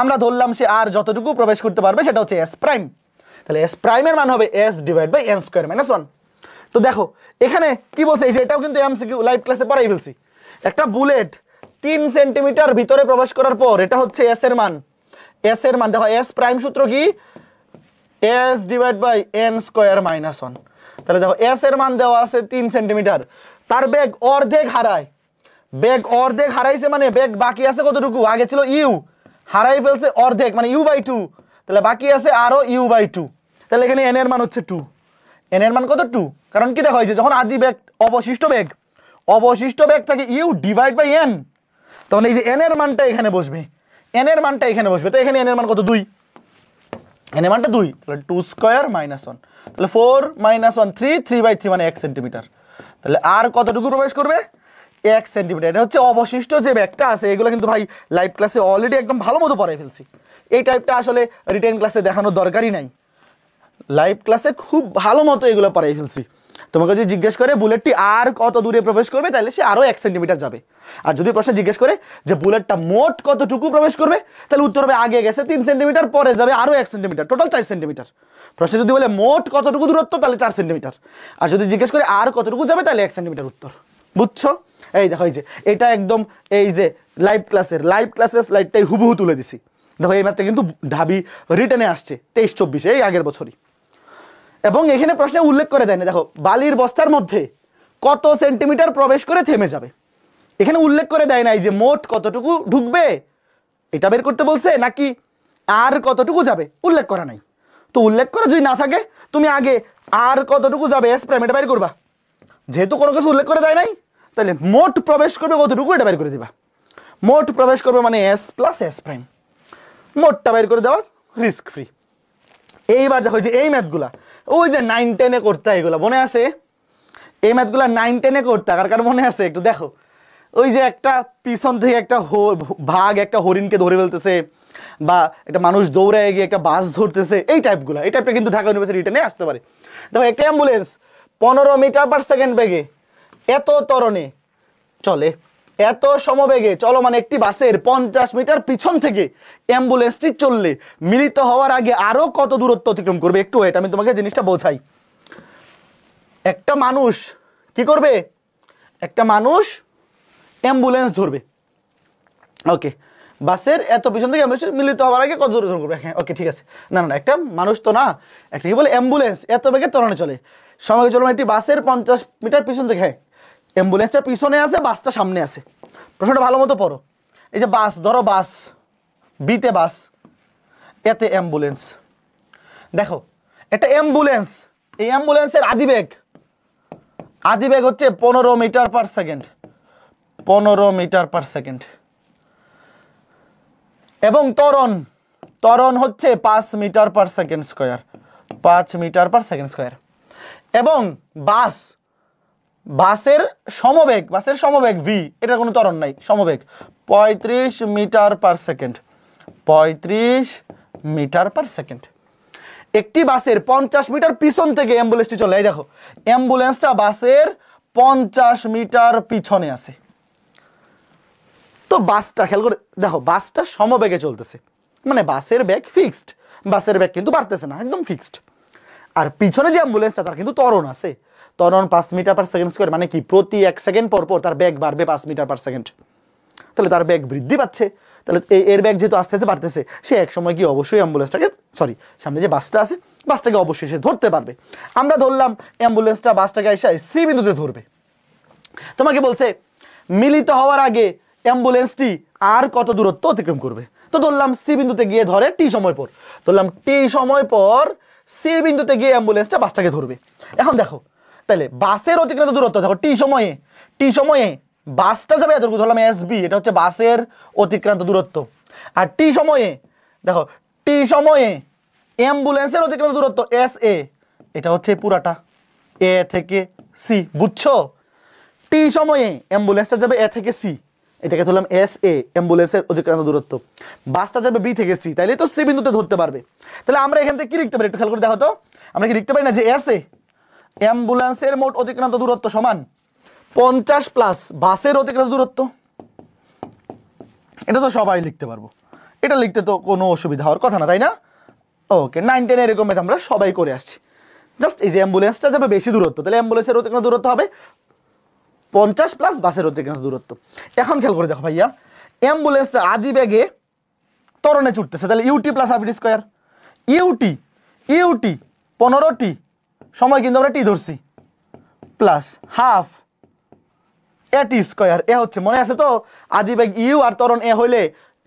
আমরা ধরলাম সে আর যতটুকু প্রবেশ করতে পারবে সেটা হচ্ছে এস প্রাইম। তাহলে এস প্রাইমের মান হবে S divide by N square minus 1। তো দেখো এখানে কি বলছে, এই যে এটাও কিন্তু এমসিকিউ লাইভ ক্লাসে পড়াই ফেলছি। একটা বুলেট 3 সেন্টিমিটার ভিতরে প্রবেশ করার পর এটা হচ্ছে এস এর মান। এস এর মান দেখো, এস প্রাইম সূত্র কি, S divide by N square minus 1। তাহলে দেখো এস এর মান দেওয়া আছে 3 সেন্টিমিটার, তার বেগ অর্ধেক হারায়, বেগ অর্ধেক হারাইছে মানে বেগ বাকি আছে কতটুকু, আগে ছিল ইউ, হারাই ফেলছে অর্ধেক মানে ইউ বাই 2, তাহলে বাকি আছে আরো ইউ বাই 2। তাহলে এখানে এন এর মান হচ্ছে 2। এন এর মান কত 2, কারণ কি দেখো এই যে যখন আদি বেগ অবশিষ্ট বেগ থাকে ইউ ডিভাইড বাই এন, তখন এই যে এন এর মানটা এখানে বসবে, এন এর মানটা এখানে বসবে। তো এখানে এন এর মান কত 2, এন এর মানটা 2, তাহলে 2 স্কয়ার মাইনাস 1, তাহলে 4 মাইনাস 1 3, 3/3 মানে 1 সেন্টিমিটার। তাহলে আর কতটুকু প্রবেশ করবে, 1 সেন্টিমিটার। এটা হচ্ছে অবশিষ্ট যে ব্যাগটা আছে, এগুলো কিন্তু ভাই লাইভ ক্লাসে অলরেডি একদম ভালো মতো পড়াই ফেলছি। এই টাইপটা আসলে রিটেন ক্লাসে দেখানোর দরকারই নাই, লাইভ ক্লাসে খুব ভালো মতো এগুলো পড়াই ফেলছি। তোমাকে যদি জিজ্ঞেস করে বুলেটটি আর কত দূরে প্রবেশ করবে, তাহলে সে আরো 1 সেন্টিমিটার যাবে। আর যদি প্রশ্ন জিজ্ঞেস করে যে বুলেটটা মোট কতটুকু প্রবেশ করবে, তাহলে উত্তর হবে আগে গেছে 3 সেন্টিমিটার, পরে যাবে আরো 1 সেন্টিমিটার, টোটাল 4 সেন্টিমিটার। প্রশ্ন যদি বলে মোট কতটুকু দূরত্ব, তাহলে 4 সেন্টিমিটার। আর যদি জিজ্ঞেস করে আর কতটুকু যাবে, তাহলে 1 সেন্টিমিটার উত্তর। বুঝছো? এই দেখো এই যে এটা একদম এই যে লাইভ ক্লাসের স্লাইডটাই হুবহু তুলে দিছি। দেখো এই মাত্র কিন্তু ঢাবি রিটেনে আসছে 23-24 এই আগের বছরই। এবং এখানে প্রশ্নে উল্লেখ করে দেয় না, দেখো বালির বস্তার মধ্যে কত সেন্টিমিটার প্রবেশ করে থেমে যাবে, এখানে উল্লেখ করে দেয় নাই যে মোট কতটুকু ঢুকবে এটা বের করতে বলছে নাকি আর কতটুকু যাবে, উল্লেখ করা নাই। তো উল্লেখ করা যদি না থাকে, তুমি আগে আর কতটুকু যাবে এস প্রাইম এটা বের করবা। যেহেতু কোনো কিছু উল্লেখ করে দেয় নাই, তাহলে মোট প্রবেশ করবে কতটুকু এটা বের করে দিবা। মোট প্রবেশ করবে মানে এস প্লাস এস প্রাইম, মোটটা বের করে দেওয়া রিস্ক ফ্রি। এইবার দেখো যে এই ম্যাথগুলা ওই যে 9-10-এ করতে, এগুলো মনে আছে? এই ম্যাথগুলা 9-10-এ করতে, কার মনে আছে একটু দেখো। ওই যে একটা পিছন থেকে একটা একটা হরিণকে ধরে ফেলতেছে, বা একটা মানুষ দৌড়ায় গিয়ে একটা বাস ধরতেছে, এই টাইপটা কিন্তু ঢাকা ইউনিভার্সিটি রিটেনে আসতে পারে। দেখো একটা অ্যাম্বুলেন্স 15 মিটার পার সেকেন্ড বেগে এত ত্বরণে চলে, এত সমবেগে চলমান একটি বাসের 50 মিটার পিছন থেকে অ্যাম্বুলেন্সটি চললে মিলিত হওয়ার আগে আরো কত দূরত্ব অতিক্রম করবে। একটু ওয়েট, আমি তোমাকে জিনিসটা বোঝাই। একটা মানুষ কি করবে, একটা মানুষ অ্যাম্বুলেন্স ধরবে, ওকে, বাসের এত পিছন থেকে অ্যাম্বুলেন্স মিলিত হওয়ার আগে কত দূর করবে, হ্যাঁ ওকে ঠিক আছে। না একটা মানুষ তো না, একটা কি বলে অ্যাম্বুলেন্স এত বেগে ত্বরণে চলে, সময় চলমান একটি বাসের 50 মিটার পিছন থেকে, হ্যাঁ অ্যাম্বুলেন্সটা পিছনে আছে, বাসটা সামনে আছে। প্রশ্নটা ভালো মতো পড়ো। এই যে বাস, ধরো বাস, বিতে বাস, এতে অ্যাম্বুলেন্স। দেখো এটা অ্যাম্বুলেন্স, এই অ্যাম্বুলেন্সের আদি বেগ হচ্ছে 15 metre per second, 15 metre per second. এবং ত্বরণ হচ্ছে 5 metre per second square, 5 metre per second square. এবং বাসের সমবেগ ভি, এটা কোনো ত্বরণ নাই, সমবেগ 35 metre per second, 35 metre per second. একটি বাসের 50 মিটার পিছন থেকে অ্যাম্বুলেন্সটি চলে, এই দেখো অ্যাম্বুলেন্সটা বাসের 50 মিটার পিছনে আছে। তো বাসটা খেয়াল করে দেখো, বাসটা সমবেগে চলতেছে, মানে বাসের বেগ ফিক্সড, বাসের বেগ কিন্তু বাড়তেছে না, একদম ফিক্সড। আর পিছনে যে অ্যাম্বুলেন্সটা তার কিন্তু ত্বরণ আছে, ত্বরণ 5 মিটার পার সেকেন্ড স্কোয়ার, মানে কি প্রতি 1 সেকেন্ড পর পর তার বেগ বাড়বে 5 মিটার পার সেকেন্ড। তাহলে তার বেগ বৃদ্ধি পাচ্ছে, তাহলে এর বেগ যেহেতু আস্তে আস্তে বাড়তেছে, সে এক সময় কি অবশ্যই অ্যাম্বুলেন্সটাকে সামনে যে বাসটা আছে বাসটাকে অবশ্যই সে ধরতে পারবে। আমরা ধরলাম অ্যাম্বুলেন্সটা বাসটাকে এসে সি বিন্দুতে ধরবে। তোমাকে বলছে মিলিত হওয়ার আগে অ্যাম্বুলেন্সটি আর কত দূরত্ব অতিক্রম করবে। তো ধরলাম সি বিন্দুতে গিয়ে ধরে টি সময় পর, ধরলাম টি সময় পর সি বিন্দুতে গিয়ে অ্যাম্বুলেন্সটা বাসটাকে ধরবে। এখন দেখো তাহলে বাসের অতিক্রান্ত দূরত্ব, দেখো টি সময়ে বাসটা যাবে এতটুকু, ধরলাম এস বি, এটা হচ্ছে বাসের অতিক্রান্ত দূরত্ব। আর টি সময়ে দেখো, টি সময়ে অ্যাম্বুলেন্সের অতিক্রান্ত দূরত্ব এস এ, এটা হচ্ছে পুরাটা এ থেকে সি। বুঝছো? টি সময়ে অ্যাম্বুলেন্সটা যাবে এ থেকে সি, এটাকে ধরলাম এস এ, অ্যাম্বুলেন্সের অতিক্রান্ত দূরত্ব। বাসটা যাবে বি থেকে সি, তাইলে তো সি বিন্দুতে ধরতে পারবে। তাহলে আমরা এখান থেকে কি লিখতে পারি একটু খেয়াল করে দেখো তো, আমরা কি লিখতে পারি না যে এস এ অ্যাম্বুলেন্সের মোট অতিক্রান্ত দূরত্ব সমান 50 প্লাস বাসের অতিক্রান্ত দূরত্ব। এটা তো সবাই লিখতে পারবো, এটা লিখতে তো কোনো অসুবিধা হওয়ার কথা না, তাই না? ওকে, 9, 10 এরকম আমরা সবাই করে আসছি। জাস্ট এই যে অ্যাম্বুলেন্সটা যাবে বেশি দূরত্ব, তাহলে অ্যাম্বুলেন্সের অতিক্রান্ত দূরত্ব হবে 50 প্লাস বাসের অতিক্রান্ত দূরত্ব। এখন খেয়াল করে দেখো ভাইয়া, অ্যাম্বুলেন্সটা আদি বেগে ত্বরণে ছুটতেছে, তাহলে U T plus half square. U T 15টি, সময় কিন্তু আমরা টি ধরছি, প্লাস হাফ এটি স্কোয়ার। এ হচ্ছে মনে আছে তো, আদি বেগ ইউ আর ত্বরণ এ হইলে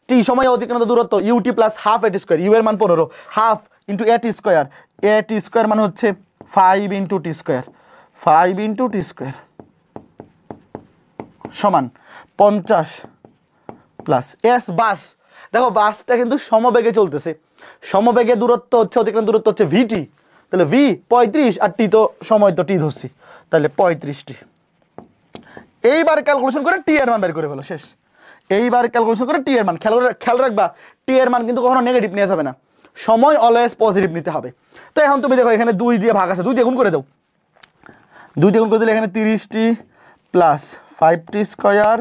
টি সময় অতিক্রান্ত দূরত্ব UT plus half A T square. You এর মান 15, হাফ ইন্টু এটি স্কোয়ার। এটি স্কোয়ার মানে হচ্ছে 5 into T square, 5 into T square সমান 50 প্লাস এস বাস। দেখো বাসটা কিন্তু সমবেগে চলতেছে, সমবেগে দূরত্ব হচ্ছে অতিক্রান্ত দূরত্ব হচ্ছে ভিটি, তাহলে ভি 35 আর টি তো সময় তো টি ধরছি, তাহলে 35টি। এইবার ক্যালকুলেশন করে টি এর মান বের করে ফেলো, শেষ। এইবার ক্যালকুলেশন করে টি এর মান, খেয়াল রাখবা টি এর মান কিন্তু কখনো নেগেটিভ নেওয়া যাবে না, সময় অলওয়েজ পজিটিভ নিতে হবে। তো এখন তুমি দেখো এখানে 2 দিয়ে ভাগ আছে, 2 দিয়ে গুণ করে দাও। 2 দিয়ে গুণ করে দিলে এখানে 30টি প্লাস 5টি স্কোয়ার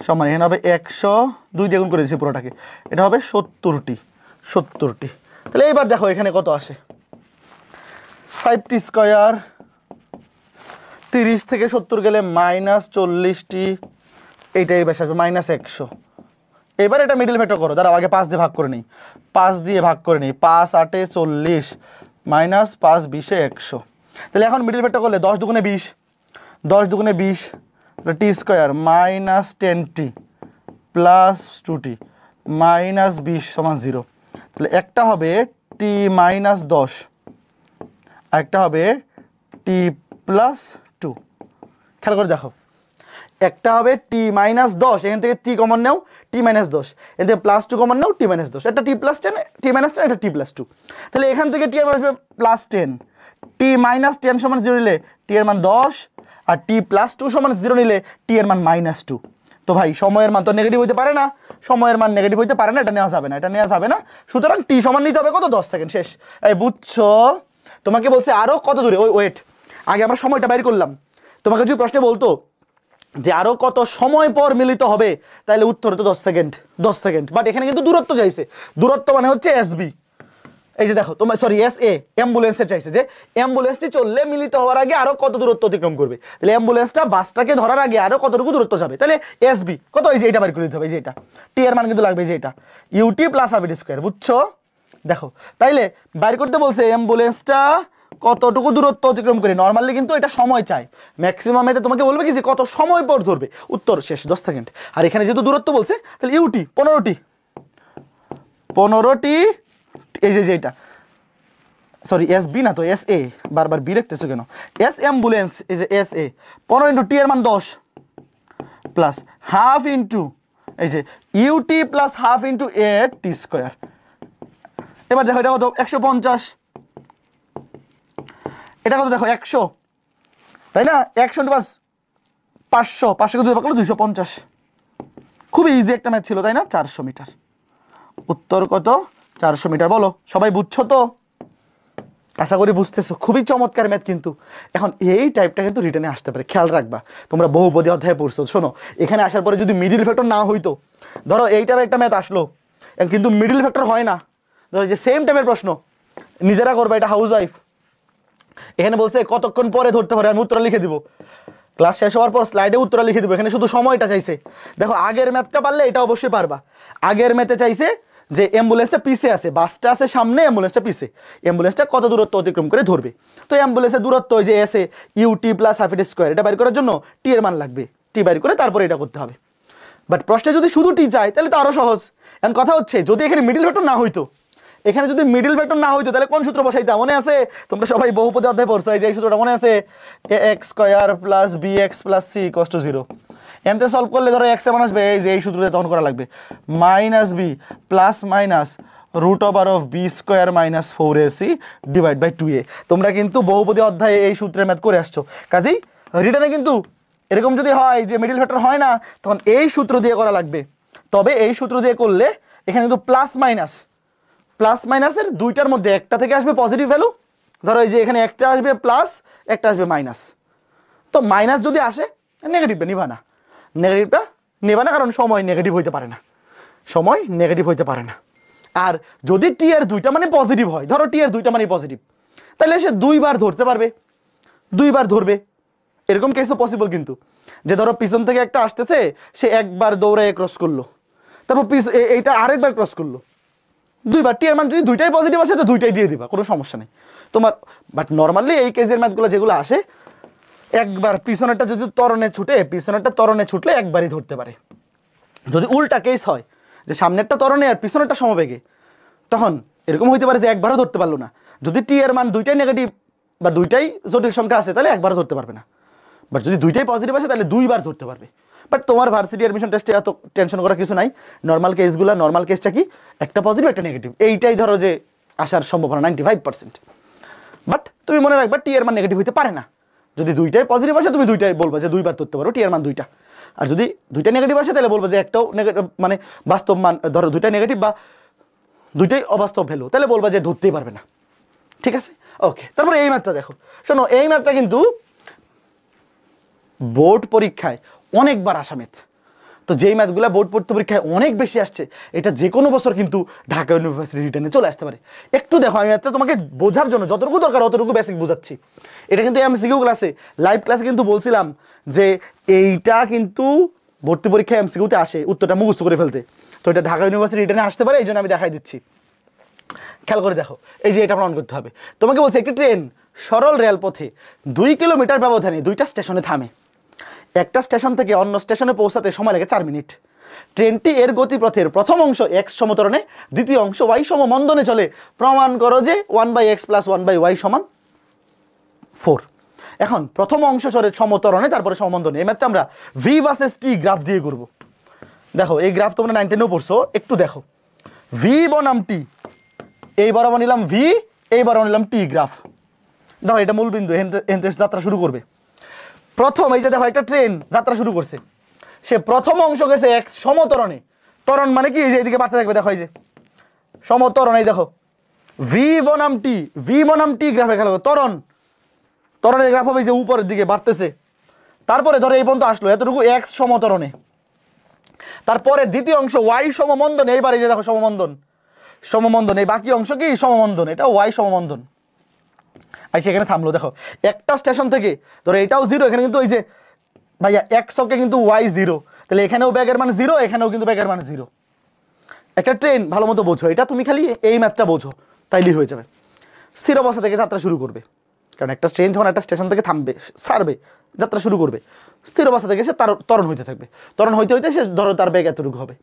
সমান এখানে হবে 100, 2 দিয়ে গুণ করে দিচ্ছি পুরোটাকে, এটা হবে 70টি। তাহলে এইবার দেখো এখানে কত আসে, 5টি স্কোয়ার 30 থেকে 70 গেলে -40টি, এইটাই বেশ আসবে -100। এবার এটা মিডল ফ্যাক্টর করো, দাঁড়াও আগে 5 দিয়ে ভাগ করে নিই, 5 দিয়ে ভাগ করে নিই, 5 8 40 মাইনাস 5 20 100। তাহলে এখন মিডল ফ্যাক্টর করলে 10 দুগুণে 20, 10 দুগুণে 20 টি স্কোয়ার -10টি প্লাস 2টি -20 সমান 0। তাহলে একটা হবে টি -10, একটা হবে টি প্লাস 2। খেয়াল করে দেখো, একটা হবে টি -10, এখান থেকে টি কমন নাও, টি -10, এখান থেকে +2 কমন নাও, টি -10, একটা টি +10, টি -10, এটা টি +2। তাহলে এখান থেকে টি এর মান আসবে +10, টি -10 সমান 0 নিলে টি এর মান 10, আর টি +2 সমান 0 নিলে টি এর মান -2। তো ভাই সময়ের মান তো নেগেটিভ হইতে পারে না, সময়ের মান নেগেটিভ হইতে পারে না, এটা নেওয়া যাবে না, এটা নেওয়া যাবে না। সুতরাং টি সমান নিতে হবে কত, 10 সেকেন্ড, শেষ। এই বুঝছো? তোমাকে বলছে আরো কত দূরে, ওয়েট, আগে আমরা সময়টা বাইর করলাম। তোমাকে যদি প্রশ্নে বলতো যে আরো কত সময় পর মিলিত হবে, তাহলে উত্তর হতো 10 সেকেন্ড, 10 সেকেন্ড। বাট এখানে কিন্তু দূরত্ব চাইছে, দূরত্ব মানে হচ্ছে এসবি। এই যে দেখো তোমার সরি এস এ, অ্যাম্বুলেন্সের চাইছে যে অ্যাম্বুলেন্সটি চললে মিলিত হওয়ার আগে আরো কত দূরত্ব অতিক্রম করবে, তাহলে অ্যাম্বুলেন্সটা বাসটাকে ধরার আগে আরো কতটুকু দূরত্ব যাবে, তাহলে এসবি কত, এই যে এটা বের করে দিতে হবে, এই যে এটা টি এর মান কিন্তু লাগবে, এই যে এটা ইউটি প্লাস হাফ এটি স্কয়ার। বুঝছো? দেখো তাইলে বাইর করতে বলছে অ্যাম্বুলেন্সটা কতটুকু দূরত্ব অতিক্রম করে। নরমালি কিন্তু এটা সময় চায়, ম্যাক্সিমাম এতে তোমাকে বলবে কি যে কত সময় পর ধরবে, উত্তর শেষ 10 সেকেন্ড। আর এখানে যেহেতু দূরত্ব বলছে তাহলে ইউটি 15টি, এই যে এটা সরি এস বি না তো এস এ, বারবার বি লিখতেছো কেন, এস অ্যাম্বুলেন্স, এই যে এস এ 15 ইন্টু টি এর মান 10 প্লাস হাফ ইন্টু এই যে ইউটি প্লাস হাফ ইন্টু এ টি স্কোয়ার। এবার দেখো এটা কত, 150, এটা কত দেখো 100, তাই না? 100 প্লাস 500, 500 কে 2 ভাগ করলে 250। খুবই ইজি একটা ম্যাথ ছিল, তাই না? 400 মিটার। উত্তর কত? 400 মিটার। বলো সবাই বুঝছো তো? আশা করি বুঝতেছো, খুবই চমৎকার ম্যাথ। কিন্তু এখন এই টাইপটা কিন্তু রিটেনে আসতে পারে, খেয়াল রাখবা। তোমরা বহুপদী অধ্যায়ে পড়ছো, শোনো এখানে আসার পরে যদি মিডিল ফ্যাক্টর না হইতো, ধরো এই টাইপের একটা ম্যাথ আসলো কিন্তু মিডিল ফ্যাক্টর হয় না, ধরো যে সেম টাইপের প্রশ্ন নিজেরা করবে, এটা হাউস ওয়াইফ, এখানে বলছে কতক্ষণ পরে ধরতে পারে, আমি উত্তর লিখে দিব, ক্লাস শেষ হওয়ার পর স্লাইডে উত্তর লিখে দিব। এখানে শুধু সময়টা চাইছে। দেখো আগের ম্যাথটা পারলে এটা অবশ্যই পারবা। আগের ম্যাথে চাইছে যে অ্যাম্বুলেন্সটা পিছে আছে, বাসটা আছে সামনে, অ্যাম্বুলেন্সটা পিছে, অ্যাম্বুলেন্সটা কত দূরত্ব অতিক্রম করে ধরবে। তো অ্যাম্বুলেন্সের দূরত্ব ওই যে এসে ইউটি প্লাস হাফ ইটি স্কোয়ার, এটা বাইর করার জন্য টি এর মান লাগবে, টি বাইর করে তারপরে এটা করতে হবে। বাট প্রশ্নে যদি শুধু টি চাই তাহলে তো আরো সহজ। এখন কথা হচ্ছে যদি এখানে মিডিল ফ্যাক্টর না হইতো, এখানে যদি মিডিল ফ্যাক্টর না হইতো তাহলে কোন সূত্র বসাইতাম? মনে আছে? তোমরা সবাই বহুপদী অধ্যায় পড়ছো, এই যে এই সূত্রটা মনে আছে, ax square plus bx plus c equals to 0। এনতে সলভ করলে ধরো x এর মান আসবে এই যে এই সূত্রটা তখন করা লাগবে, minus b plus minus root over of b square minus 4ac divide by 2a। তোমরা কিন্তু বহুপদী অধ্যায়ে এই সূত্রের ম্যাথ করে আসছো, কাজেই রিটার্নে কিন্তু এরকম যদি হয় যে মিডিল ফ্যাক্টর হয় না, তখন এই সূত্র দিয়ে করা লাগবে। তবে এই সূত্র দিয়ে করলে এখানে কিন্তু প্লাস মাইনাসের দুইটার মধ্যে একটা থেকে আসবে পজিটিভ ভ্যালু, ধরো এই যে এখানে একটা আসবে প্লাস, একটা আসবে মাইনাস। তো মাইনাস যদি আসে নেগেটিভটা নিবা না, নেগেটিভটা নেবা না, কারণ সময় নেগেটিভ হইতে পারে না, সময় নেগেটিভ হইতে পারে না। আর যদি টি এর দুইটা মানে পজিটিভ হয়, ধরো টি এর দুইটা মানে পজিটিভ, তাহলে সে দুইবার ধরতে পারবে, দুইবার ধরবে। এরকম কেসও পসিবল কিন্তু, যে ধরো পিছন থেকে একটা আসতেছে, সে একবার দৌড়ায় ক্রস করলো, তারপর এইটা আরেকবার ক্রস করলো, দুইবার। টি এর মান যদি দুইটাই পজিটিভ আসে তো দুইটাই দিয়ে দিবা, কোনো সমস্যা নেই তোমার। বাট নর্মালি এই কেসের ম্যাথগুলো যেগুলো আসে, একবার পিছনেরটা যদি ত্বরণে ছুটে, পিছনেরটা ত্বরণে ছুটলে একবারই ধরতে পারে। যদি উল্টা কেস হয় যে সামনেরটা ত্বরণে আর পিছনেরটা সমবেগে, তখন এরকম হইতে পারে যে একবারও ধরতে পারলো না। যদি টি এর মান দুইটাই নেগেটিভ বা দুইটাই জটিল সংখ্যা আছে, তাহলে একবারও ধরতে পারবে না। বাট যদি দুইটাই পজিটিভ আসে তাহলে দুইবার ধরতে পারবে। বাট তোমার ভার্সিটি অ্যাডমিশন টেস্টে এত টেনশন করার কিছু নাই। নর্মাল কেসগুলো, নর্মাল কেসটা কি, একটা পজিটিভ একটা নেগেটিভ, এইটাই ধরো যে আসার সম্ভাবনা 95%। বাট তুমি মনে রাখবা টি এর মান নেগেটিভ হইতে পারে না। যদি দুইটাই পজিটিভ আসে তুমি দুইটাই বলবা যে দুইবার ধরতে পারো, টি এর মান দুইটা। আর যদি দুইটা নেগেটিভ আসে তাহলে বলবা যে একটাও নেগেটিভ, মানে বাস্তব মান, ধরো দুইটাই নেগেটিভ বা দুইটাই অবাস্তব ভ্যালু, তাহলে বলবা যে ধরতেই পারবে না। ঠিক আছে, ওকে। তারপরে এই ম্যাথটা দেখো, শোনো, এই ম্যাথটা কিন্তু বোর্ড পরীক্ষায় অনেকবার আসা ম্যাথ। তো যেই ম্যাথগুলো বোর্ড পরীক্ষায় অনেক বেশি আসছে, এটা যে কোনো বছর কিন্তু ঢাকা ইউনিভার্সিটি রিটেনে চলে আসতে পারে। একটু দেখো, আমি ম্যাথটা তোমাকে বোঝার জন্য যতটুকু দরকার অতটুকু বেসিক বোঝাচ্ছি। এটা কিন্তু এমসিকিউ ক্লাসে, লাইভ ক্লাসে কিন্তু বলছিলাম যে এইটা কিন্তু ভর্তি পরীক্ষায় এমসিকিউতে আসে, উত্তরটা মুখস্থ করে ফেলতে। তো এটা ঢাকা ইউনিভার্সিটি রিটেনে আসতে পারে, এই জন্য আমি দেখাই দিচ্ছি। খেয়াল করে দেখো, এই যে এটা প্রমাণ করতে হবে। তোমাকে বলছে একটি ট্রেন সরল রেলপথে 2 কিলোমিটার ব্যবধানে দুইটা স্টেশনে থামে। একটা স্টেশন থেকে অন্য স্টেশনে পৌঁছাতে সময় লাগে 4 মিনিট। ট্রেনটি এর গতিপথের প্রথম অংশ x সমতরণে, দ্বিতীয় অংশ y সমমন্দনে চলে। প্রমাণ করো যে 1/x + 1/y = 4। এখন প্রথম অংশ সমতরণে, তারপরে সমমন্দনে। এই ম্যাথটা আমরা v ভার্সেস t গ্রাফ দিয়ে করব। দেখো, এই গ্রাফ তোমরা 9 10 পড়ছো, একটু দেখো। v বনাম t, এইবার নিলাম v, এইবার নিলাম t গ্রাফ। দেখো, এটা মূল বিন্দু, এখান যাত্রা শুরু করবে। প্রথম এই যে দেখো, একটা ট্রেন যাত্রা শুরু করছে, সে প্রথম অংশ গেছে এক সমতরণে। ত্বরণ মানে কি, এই যে এইদিকে বাড়তে থাকবে, দেখো এই যে সমতরণ। এই দেখো ভি বনাম টি গ্রাফে খেলা, ত্বরণের গ্রাফ হবে যে উপরের দিকে বাড়তেছে। তারপরে ধরো এই পর্যন্ত আসলো, এতটুকু এক সমতরণে। তারপরে দ্বিতীয় অংশ ওয়াই সমমন্দন, এইবার এই যে দেখো সমমন্দন, এই বাকি অংশ কি সমমন্দন, এটা ওয়াই সমমন্দন। আর সেখানে থামলো। দেখো, একটা স্টেশন থেকে ধরো এটাও 0, এখানে কিন্তু ওই যে ভাইয়া x অক্ষে কিন্তু y 0, তাহলে এখানেও ব্যাগের মান 0, এখানেও কিন্তু ব্যাগের মান 0। একটা ট্রেন ভালো মতো বোঝো, এটা তুমি খালি এই ম্যাথটা বোঝো, তাইলেই হয়ে যাবে। স্থির অবস্থা থেকে যাত্রা শুরু করবে, কারণ একটা ট্রেন যখন একটা স্টেশন থেকে থামবে, ছাড়বে, যাত্রা শুরু করবে, স্থির অবস্থা থেকে সে ত্বরণ হইতে থাকবে। ত্বরণ হইতে হইতে সে ধরো তার ব্যাগ এতটুকু হবে।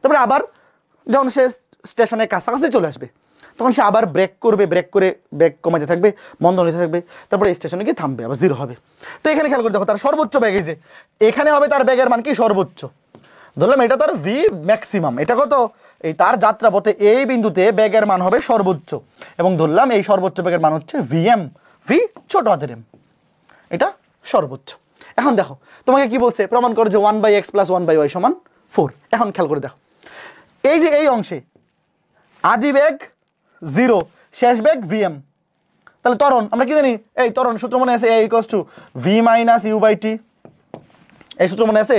তারপরে আবার যখন সে স্টেশনের কাছাকাছি চলে আসবে, তখন সে আবার ব্রেক করবে, ব্রেক করে ব্যাগ কমাতে থাকবে, মন্দন হইতে থাকবে, তারপরে স্টেশনে গিয়ে থামবে, আবার 0 হবে। তো এখানে খেয়াল করে দেখো, তার সর্বোচ্চ ব্যাগ এই যে এখানে হবে, তার ব্যাগের মান কি সর্বোচ্চ। ধরলাম এটা তার ভি ম্যাক্সিমাম, এটা কত, এই তার যাত্রাপথে এই বিন্দুতে ব্যাগের মান হবে সর্বোচ্চ, এবং ধরলাম এই সর্বোচ্চ ব্যাগের মান হচ্ছে ভিএম, ভি ছোট হাতের এম, এটা সর্বোচ্চ। এখন দেখো, তোমাকে কি বলছে, প্রমাণ করো যে 1/x + 1/y = 4। এখন খেয়াল করে দেখো, এই যে এই অংশে আদি বেগ 0, শেষ বেগ vm, তাহলে ত্বরণ আমরা কি জানি, এই ত্বরণ সূত্র মনে আছে, a = v - u/t, এই সূত্র মনে আছে।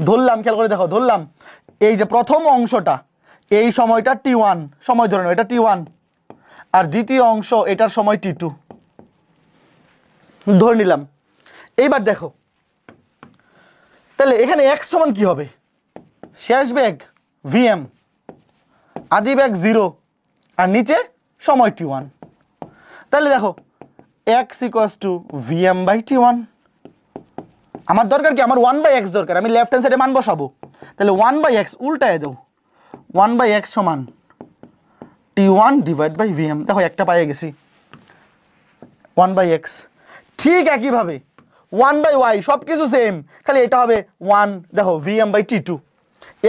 ধরলাম, খেয়াল করে দেখো, ধরলাম এই যে প্রথম অংশটা, এই সময়টা t1 সময় ধরে নাও, এটা t1, আর দ্বিতীয় অংশ এটার সময় t2 ধরে নিলাম। এইবার দেখো, তাহলে এখানে x সমান কি হবে, শেষ বেগ vm, আদি বেগ 0, আর নিচে সময় t1। তাহলে দেখো x = vm/t1। আমার দরকার কি, আমার 1/x দরকার, আমি লেফট হ্যান্ড সাইডে মান বসাবো। তাহলে 1/x উল্টায় দাও, 1/x = t1/vm। দেখো একটা পাইয়ে গেছি, 1/x। ঠিক একইভাবে 1/y, সব কিছু সেম, খালি এটা হবে 1, দেখো vm/t2।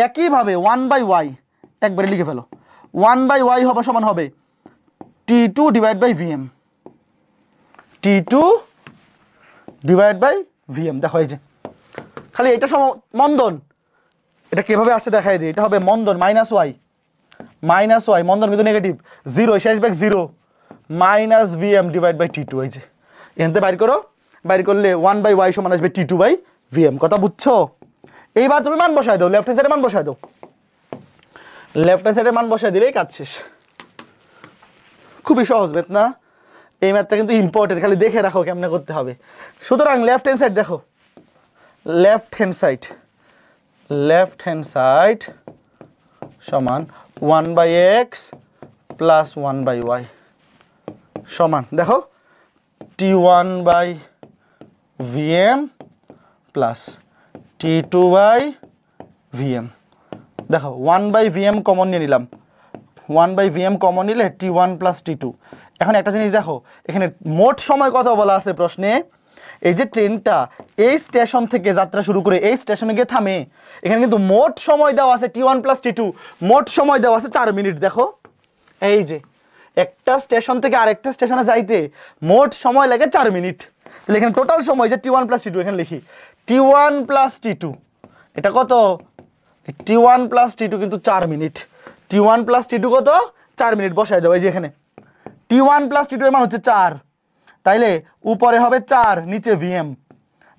একইভাবে 1/y একবারে লিখে ফেলো, 1/y সমান হবে t2/vm, t2/vm। দেখো এই যে খালি এটা মন্দন, এটা কিভাবে আসছে দেখাই দিই। এটা হবে মন্দন -y, মন্দন কিন্তু নেগেটিভ, 0, শেষ বেগ 0, minus VM divide by T two. এই যে এখান বাইর করো, বাইর করলে 1/y সমান আসবে T2/Vm। কথা বুঝছো? এইবার তুমি মান বসায় দাও, লেফট হ্যান্ড সাইডে মান বসায় দাও, লেফট হ্যান্ড সাইডে মান বসায় দিলেই কাজ শেষ। খুবই সহজ ম্যাথ না? এই ম্যাথটা কিন্তু ইম্পর্টেন্ট, খালি দেখে রাখো কেমনে করতে হবে। সুতরাং লেফট হ্যান্ড সাইড দেখো, লেফট হ্যান্ড সাইড সমান 1/x প্লাস 1/y সমান দেখো T1/Vm প্লাস T2/Vm। দেখো 1/Vm কমন নিয়ে নিলাম, 1/Vm কমন নিলে T1 প্লাস T2। এখন একটা জিনিস দেখো, এখানে মোট সময় কত বলা আছে প্রশ্নে। এই যে ট্রেনটা এই স্টেশন থেকে যাত্রা শুরু করে এই স্টেশনে গিয়ে থামে, এখানে কিন্তু মোট সময় দেওয়া আছে T1 প্লাস T2, মোট সময় দেওয়া আছে 4 মিনিট। দেখো এই যে একটা স্টেশন থেকে আরেকটা স্টেশনে যাইতে মোট সময় লাগে 4 মিনিট। তাহলে এখানে টোটাল সময় যে T1 প্লাস T2, এখানে লিখি T1 প্লাস T2, এটা কত? T1 প্লাস T2 কিন্তু 4 মিনিট। T1 প্লাস T2 কত? 4 মিনিট বসাই দেবো। এই যে এখানে T1 প্লাস T2 এর মান হচ্ছে 4, তাইলে উপরে হবে 4, নিচে Vm।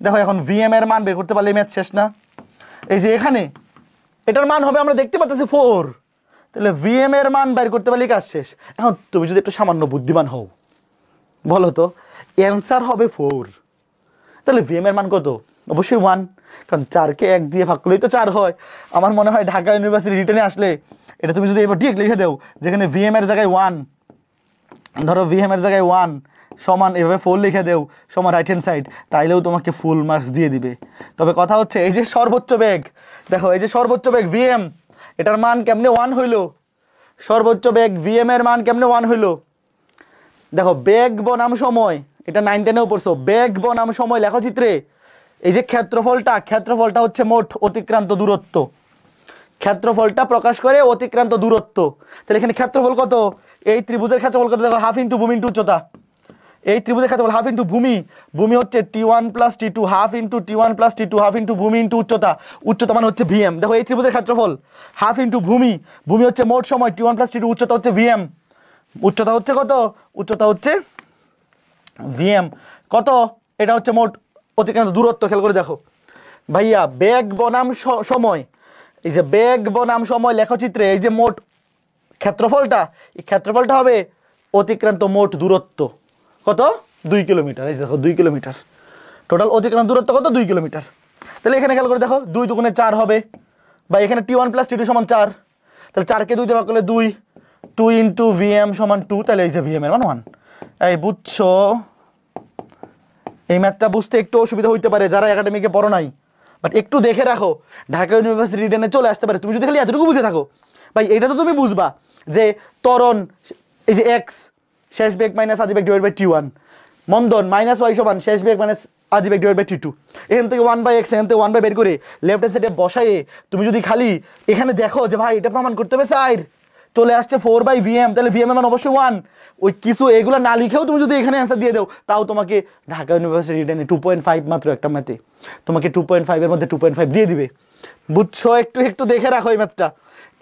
দেখো এখন Vm এর মান বের করতে পারলে ম্যাথ শেষ না? এই যে এখানে এটার মান হবে আমরা দেখতে পাচ্ছি 4, তাহলে Vm এর মান বের করতে পারলে কাজ শেষ। এখন তুমি যদি একটু সামান্য বুদ্ধিমান হও, বলো তো অ্যান্সার হবে 4, তাহলে Vm এর মান কত? অবশ্যই 1, কারণ 4কে 1 দিয়ে ভাগ করলেই তো 4 হয়। আমার মনে হয় ঢাকা ইউনিভার্সিটি রিটেনে আসলে এটা তুমি যদি এবার ঠিক লিখে দাও, যেখানে Vm এর জায়গায় 1, ধরো Vm এর জায়গায় 1 সমান এভাবে 4 লিখে দেও সমান রাইট হ্যান্ড সাইড, তাইলেও তোমাকে ফুল মার্কস দিয়ে দিবে। তবে কথা হচ্ছে এই যে সর্বোচ্চ বেগ, দেখো এই যে সর্বোচ্চ বেগ Vm, এটার মান কেমনে 1 হইলো? সর্বোচ্চ বেগ Vm এর মান কেমনে 1 হইলো? দেখো বেগ বনাম সময়, এটা 9 10এও পড়ছো, বেগ বনাম সময় লেখচিত্রে এই যে ক্ষেত্রফলটা হচ্ছে মোট অতিক্রান্ত দূরত্ব, ক্ষেত্রফলটা প্রকাশ করে অতিক্রান্ত দূরত্ব। তাহলে এখানে ক্ষেত্রফল কত? এই ত্রিভুজের ক্ষেত্রফল কত? দেখো হাফ ইন্টু ভূমি ইন্টু উচ্চতা। এই ত্রিভুজের ক্ষেত্রফল হাফ ইন্টু ভূমি হচ্ছে T1 plus T2, half into T1 plus T2, half into ভূমি ইন্টু উচ্চতা মানে হচ্ছে Vm। দেখো এই ত্রিভুজের ক্ষেত্রফল হাফ ইন্টু ভূমি হচ্ছে মোট সময় T1 প্লাস T2, উচ্চতা হচ্ছে Vm। উচ্চতা হচ্ছে কত? উচ্চতা হচ্ছে Vm কত? এটা হচ্ছে মোট অতিক্রান্ত দূরত্ব। খেয়াল করে দেখো ভাইয়া, বেগ বনাম সময়, এই যে বেগ বনাম সময় লেখচিত্রে এই যে মোট ক্ষেত্রফলটা, এই ক্ষেত্রফলটা হবে অতিক্রান্ত মোট দূরত্ব কত? 2 কিলোমিটার। এই দেখো 2 কিলোমিটার টোটাল অতিক্রান্ত দূরত্ব কত? 2 কিলোমিটার। তাহলে এখানে খেয়াল করে দেখো 2 দুগুণে 4 হবে, বা এখানে T1 প্লাস T2 সমান 4, তাহলে 4কে 2 দিয়ে ভাগ করলে 2 ইন্টু Vm সমান 2, তাহলে এই যে Vm এর মান 1। এই বুঝছো? এই ম্যাথটা বুঝতে একটু অসুবিধা হইতে পারে যারা একাডেমিকে পড়ো নাই, বাট একটু দেখে রাখো, ঢাকা ইউনিভার্সিটি রিটেনে চলে আসতে পারে। তুমি যদি খালি এতটুকু বুঝে থাকো ভাই, এটা তো তুমি বুঝবা যে ত্বরণ এই যে x শেষ বেগ মাইনাস আদি বেগ ডিভাইড বাই T1, মন্দন মাইনাস y সমান শেষ বেগ মাইনাস আদি বেগ ডিভাইড বাই T2। এখান থেকে 1/x, এখান থেকে 1/, বের করে লেফট হ্যান্ড সাইডে বসায়ে তুমি যদি খালি এখানে দেখো যে ভাই এটা প্রমাণ করতে হবে স্যার, চলে আসছে 4/Vm, তাহলে Vm এর মান অবশ্যই 1। ওই কিছু এগুলো না লিখেও তুমি যদি এখানে অ্যান্সার দিয়ে দাও, তাও তোমাকে ঢাকা ইউনিভার্সিটি রিটেনে 2.5 মাত্র একটা ম্যাথে তোমাকে 2.5 এর মধ্যে 2.5 দিয়ে দিবে। বুঝছো? একটু দেখে রাখো এই ম্যাথটা,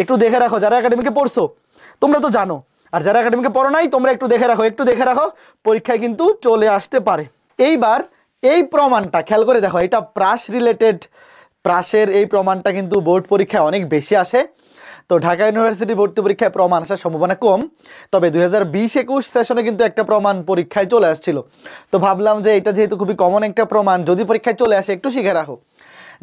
একটু দেখে রাখো। যারা একাডেমিকে পড়ছো তোমরা তো জানো, আর যারা একাডেমিকে পড়ো নাই তোমরা একটু দেখে রাখো, পরীক্ষায় কিন্তু চলে আসতে পারে। এইবার এই প্রমাণটা খেয়াল করে দেখো, এটা প্রাস রিলেটেড, প্রাসের এই প্রমাণটা কিন্তু বোর্ড পরীক্ষায় অনেক বেশি আসে। তো ঢাকা ইউনিভার্সিটি ভর্তি পরীক্ষায় প্রমাণ আসার সম্ভাবনা কম, তবে 2020-21 সেশনে কিন্তু একটা প্রমাণ পরীক্ষায় চলে আসছিল। তো ভাবলাম যে এটা যেহেতু খুবই কমন একটা প্রমাণ, যদি পরীক্ষায় চলে আসে একটু শিখে রাখো।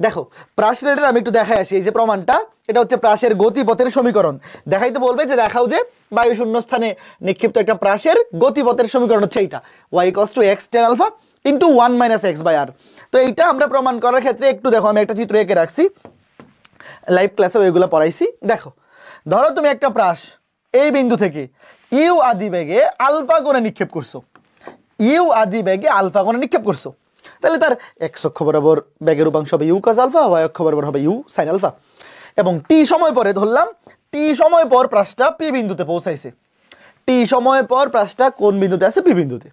দেখো প্রাস রিলেটেড আমি একটু দেখাই আসি। এই যে প্রমাণটা, এটা হচ্ছে প্রাসের গতিপথের সমীকরণ। দেখাইতে বলবে যে দেখাও যে বায়ু শূন্য স্থানে নিক্ষিপ্ত একটা প্রাসের গতিপথের সমীকরণ হচ্ছে এইটা, y = x tan alpha * 1 - x/r। তো এইটা আমরা প্রমাণ করার ক্ষেত্রে একটু দেখো, আমি একটা চিত্র এঁকে রাখছি, লাইভ ক্লাসে ওইগুলো পড়াইছি। দেখো ধরো তুমি একটা প্রাস এই বিন্দু থেকে ইউ আদি বেগে আলফা কোণে নিক্ষেপ করছো, তাহলে তার x অক্ষ বরাবর বেগের উপাংশ হবে u cos আলফা, y অক্ষ বরাবর হবে u sin আলফা। এবং t সময় পরে ধরলাম, t সময় পর প্রাসটা p বিন্দুতে পৌঁছাইছে। t সময় পর প্রাসটা কোন বিন্দুতে আছে? p বিন্দুতে।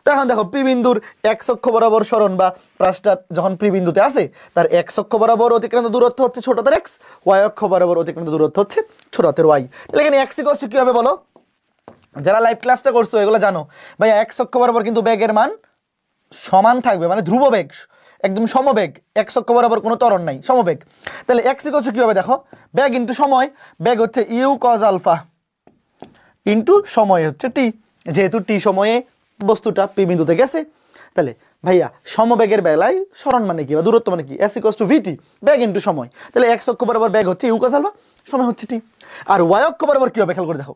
তো এখন দেখো p বিন্দুর x অক্ষ বরাবর সরণ বা প্রাসটা যখন p বিন্দুতে আছে, তার x অক্ষ বরাবর অতিক্রান্ত দূরত্ব হচ্ছে ছোট হাতের x, y অক্ষ বরাবর অতিক্রান্ত দূরত্ব হচ্ছে ছোট হাতের y। তাহলে এখানে x = কি হবে বলো? যারা লাইভ ক্লাসটা করছো এগুলো জানো ভাই, এক্স অক্ষ বরাবর কিন্তু বেগের মান সমান থাকবে, মানে ধ্রুব বেগ, একদম সমবেগ, এক্স অক্ষ বরাবর কোনো ত্বরণ নাই, সমবেগ। তাহলে এক্স ইকুয়াল কি হবে দেখো, বেগ ইন্টু সময়, বেগ হচ্ছে ইউ কজ আলফা ইন্টু সময় হচ্ছে টি, যেহেতু টি সময়ে বস্তুটা পি বিন্দুতে গেছে। তাহলে ভাইয়া সমবেগের বেলায় সরণ মানে কি বা দূরত্ব মানে কি, এস ইকুয়াল টু ভিটি, বেগ ইন্টু সময়। তাহলে এক্স অক্ষ বরাবর বেগ হচ্ছে ইউ কজ আলফা, সময় হচ্ছে টি। আর ওয়াই অক্ষ বরাবর কি হবে খেয়াল করে দেখো,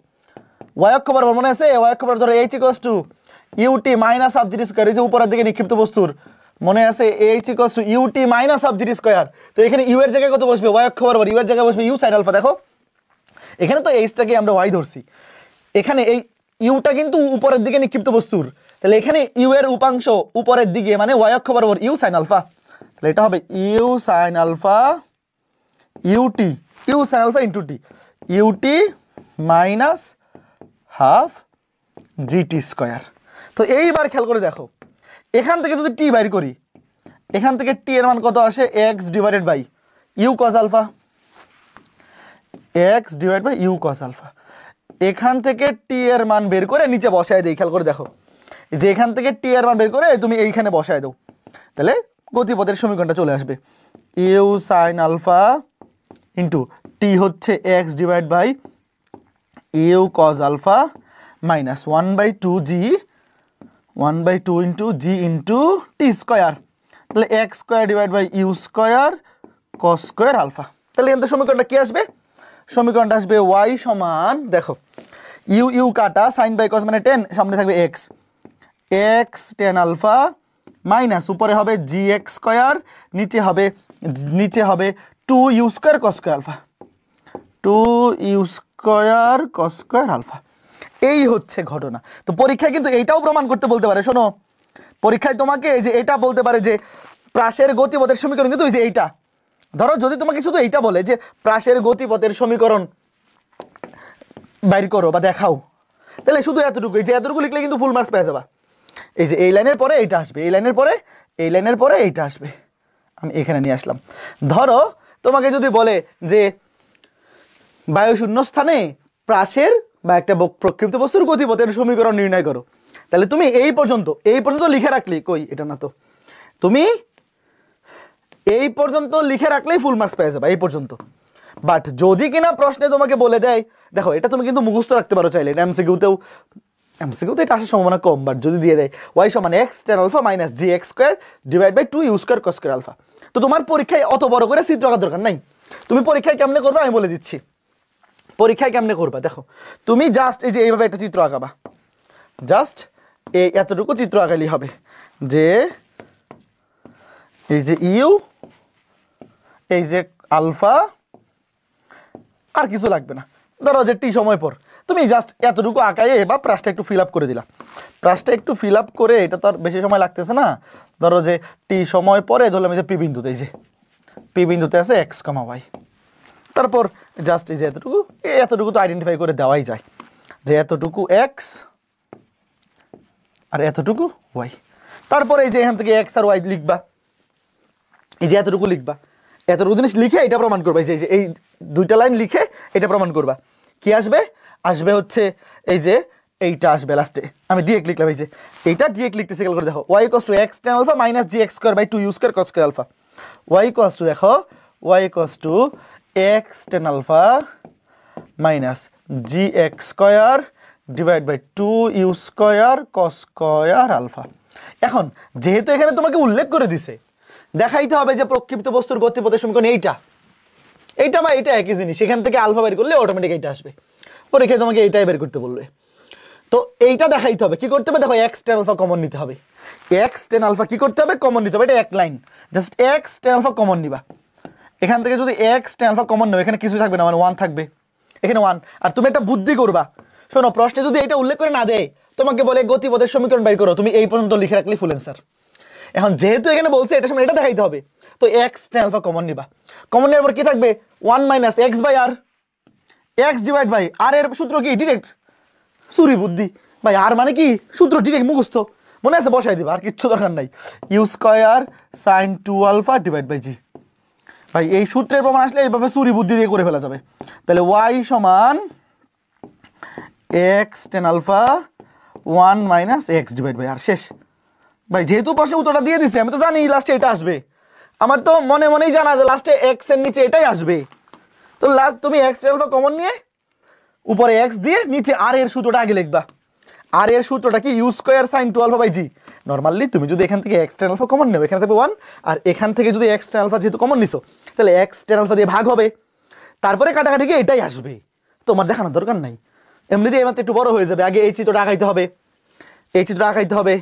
ওয়াই অক্ষ বরাবর মনে আছে, ওয়াই অক্ষ বরাবর ধরো H equal to UT minus half GT square, এই যে উপরের দিকে নিক্ষিপ্ত বস্তুর মনে আছে H equal to UT minus half GT square. তো এখানে ইউ এর জায়গায় কত বসবে, ওয়াই অক্ষ বরাবর ইউ এর জায়গায় বসবে ইউ সাইন আলফা। দেখো এখানে তো এইচটাকে আমরা ওয়াই ধরছি, এখানে এই ইউটা কিন্তু উপরের দিকে নিক্ষিপ্ত বস্তুর, তাহলে এখানে ইউ এর উপাংশ উপরের দিকে মানে ওয়াই অক্ষ বরাবর ইউ সাইন আলফা। তাহলে এটা হবে U sine alpha UT, U sine alpha into T, UT minus half GT square. তো এইবার খেয়াল করে দেখো, এখান থেকে যদি টি বাইর করি, এখান থেকে টি এর মান কত আসে, X divided by U cos alpha, X divide by U cos alpha. এখান থেকে টি এর মান বের করে নিচে বসায় দেই, খেয়াল করে দেখো যে এখান থেকে টি এর মান বের করে তুমি এইখানে বসায় দাও, তাহলে গতিপথের সমীকরণটা চলে আসবে, U sine alpha into T হচ্ছে X divide by U cos alpha minus 1/2 G, 1/2 into G into T square, তাহলে X square divide by U square cos square alpha. তাহলে এখান থেকে সমীকরণটা কি আসবে, সমীকরণটা আসবে ওয়াই সমান, দেখো ইউ ইউ কাটা, সাইন বাই কস মানে টেন, সামনে থাকবে X, X tan alpha minus উপরে হবে জি এক্স স্কোয়ার, নিচে হবে 2 U square cos square alpha, 2 U square cos square alpha. এই হচ্ছে ঘটনা। তো পরীক্ষায় কিন্তু এইটাও প্রমাণ করতে বলতে পারে, শোনো পরীক্ষায় তোমাকে এই যে এটা বলতে পারে যে প্রাসের গতিপথের সমীকরণ কিন্তু এই যে এইটা, ধরো যদি তোমাকে শুধু এইটা বলে যে প্রাসের গতিপথের সমীকরণ বাইর করো বা দেখাও, তাহলে শুধু এতটুকু, এই যে এতটুকু লিখলে কিন্তু ফুল মার্কস পেয়ে যাবা। এই যে এই লাইনের পরে এইটা আসবে, এই লাইনের পরে এই লাইনের পরে এইটা আসবে, আমি এখানে নিয়ে আসলাম। ধরো তোমাকে যদি বলে যে বায়ুশূন্য স্থানে প্রাসের বা একটা প্রক্ষিপ্ত বস্তুর গতিপথের সমীকরণ নির্ণয় করো, তাহলে তুমি এই পর্যন্ত লিখে রাখলি, কই এটা না তো, তুমি এই পর্যন্ত লিখে রাখলেই ফুল মার্কস পেয়ে যাবে এই পর্যন্ত। বাট যদি কিনা প্রশ্নে তোমাকে বলে দেয়, দেখো এটা তুমি কিন্তু মুখস্থ রাখতে পারো চাইলে, এমসিকিউতেও এটা আসার সম্ভাবনা কম, বাট যদি দিয়ে দেয় ওয়াই সমান X tan alpha minus G X square divide by 2 U square cos square alpha, তো তোমার পরীক্ষায় অত বড় করে চিত্র আঁকার দরকার নাই। তুমি পরীক্ষায় কেমনে করবে আমি বলে দিচ্ছি, পরীক্ষায় কেমনে করবা দেখো, তুমি জাস্ট এই যে এইভাবে একটা চিত্র আঁকাবা, জাস্ট এই এতটুকু চিত্র আঁকালেই হবে যে এই যে ইউ, এই যে আলফা, আর কিছু লাগবে না। ধরো যে টি সময় পর তুমি জাস্ট এতটুকু আঁকায়ে বা প্রাসটা একটু ফিল আপ করে দিলা, প্রাসটা একটু ফিল আপ করে, এটা তো আর বেশি সময় লাগতেছে না, ধরো যে টি সময় পরে ধরলাম এই যে পি বিন্দুতে, এই যে পি বিন্দুতে আছে এক্স কমা ওয়াই, তারপর জাস্ট এই যে এতটুকু তো আইডেন্টিফাই করে দেওয়াই যায় যে এতটুকু এক্স আর এতটুকু ওয়াই। তারপরে এই যে এখান থেকে এক্স আর ওয়াই লিখবা, এই যে এতটুকু লিখবা, এতটুকু জিনিস লিখে এটা প্রমাণ করবা, এই যে এই দুইটা লাইন লিখে এটা প্রমাণ করবা। কি আসবে, আসবে হচ্ছে এই যে এইটা আসবে লাস্টে, আমি ডিরেক্ট লিখলাম, এই যে এইটা ডিরেক্ট লিখতেছি, খেয়াল করে দেখো Y equals to X tan alpha minus G X square by 2 U square cos square alpha, Y equals to দেখো Y equals to X tan alpha minus G X square divide by 2 U square cos square alpha. এখন যেহেতু এখানে তোমাকে উল্লেখ করে দিছে, দেখাইতে হবে যে প্রক্ষিপ্ত বস্তুর গতিপথের সমীকরণ এইটা বা এটা একই জিনিস, এখান থেকে আলফা বের করলে অটোমেটিক এইটা আসবে, পরীক্ষায় তোমাকে এইটাই বের করতে বলবে। তো এইটা দেখাইতে হবে, কি করতে হবে দেখো এক্স টেন আলফা কমন নিতে হবে, এক্স টেন আলফা কি করতে হবে কমন নিতে হবে, এটা এক line, just X tan alpha common নিবা, এখান থেকে যদি এক্স টেন আলফা কমন নেবে এখানে কিছু থাকবে না, মানে 1 থাকবে, এখানে 1। আর তুমি একটা বুদ্ধি করবা, শোনো প্রশ্নে যদি এটা উল্লেখ করে না দেয়, তোমাকে বলে গতিপথের সমীকরণ বের করো, তুমি এই পর্যন্ত লিখে রাখলে ফুল অ্যান্সার। এখন যেহেতু এখানে বলছে এটার সময় এটা দেখাইতে হবে, তো এক্স টেন আলফা কমন নিবা, কমন নেওয়ার পর কি থাকবে 1 minus X by R, X divide by R এর সূত্র কি ডিরেক্ট, সুরি বুদ্ধি ভাই, আর মানে কি সূত্র ডিরেক্ট মুখস্থ মনে আছে, বসাই দিবা, আর কিচ্ছু দরকার নাই, U square sine 2 alpha divide by G. ভাই এই সূত্রের প্রমাণ আসলে এইভাবে সুরি বুদ্ধি দিয়ে করে ফেলা যাবে। তাহলে ওয়াই সমান X tan alpha 1 minus X divide by R. শেষ ভাই, যেহেতু প্রশ্নে উত্তরটা দিয়ে দিছি, আমি তো জানি লাস্টে এটা আসবে, আমার তো মনে মনেই জানা যে লাস্টে এক্স এর নিচে এটাই আসবে। তো লাস্ট তুমি এক্স টেন আলফা কমন নিয়ে উপরে এক্স দিয়ে নিচে আর এর সূত্রটা আগে লিখবা। আর এর সূত্রটা কি U square sine 2 alpha by G. Normally তুমি যদি এখান থেকে এক্স টেন আলফা কমন নেও, এখানে থাকবে 1, আর এখান থেকে যদি এক্স টেন আলফা যেহেতু কমন নিছো, তাহলে এক্স টেন আলফা দিয়ে ভাগ হবে, তারপরে কাটাকাটি গিয়ে এটাই আসবে, তোমার দেখানোর দরকার নাই। এমনিতে এবার একটু বড় হয়ে যাবে, আগে এই চিত্রটা আঁকাইতে হবে, এই চিত্রটা আঁকাইতে হবে,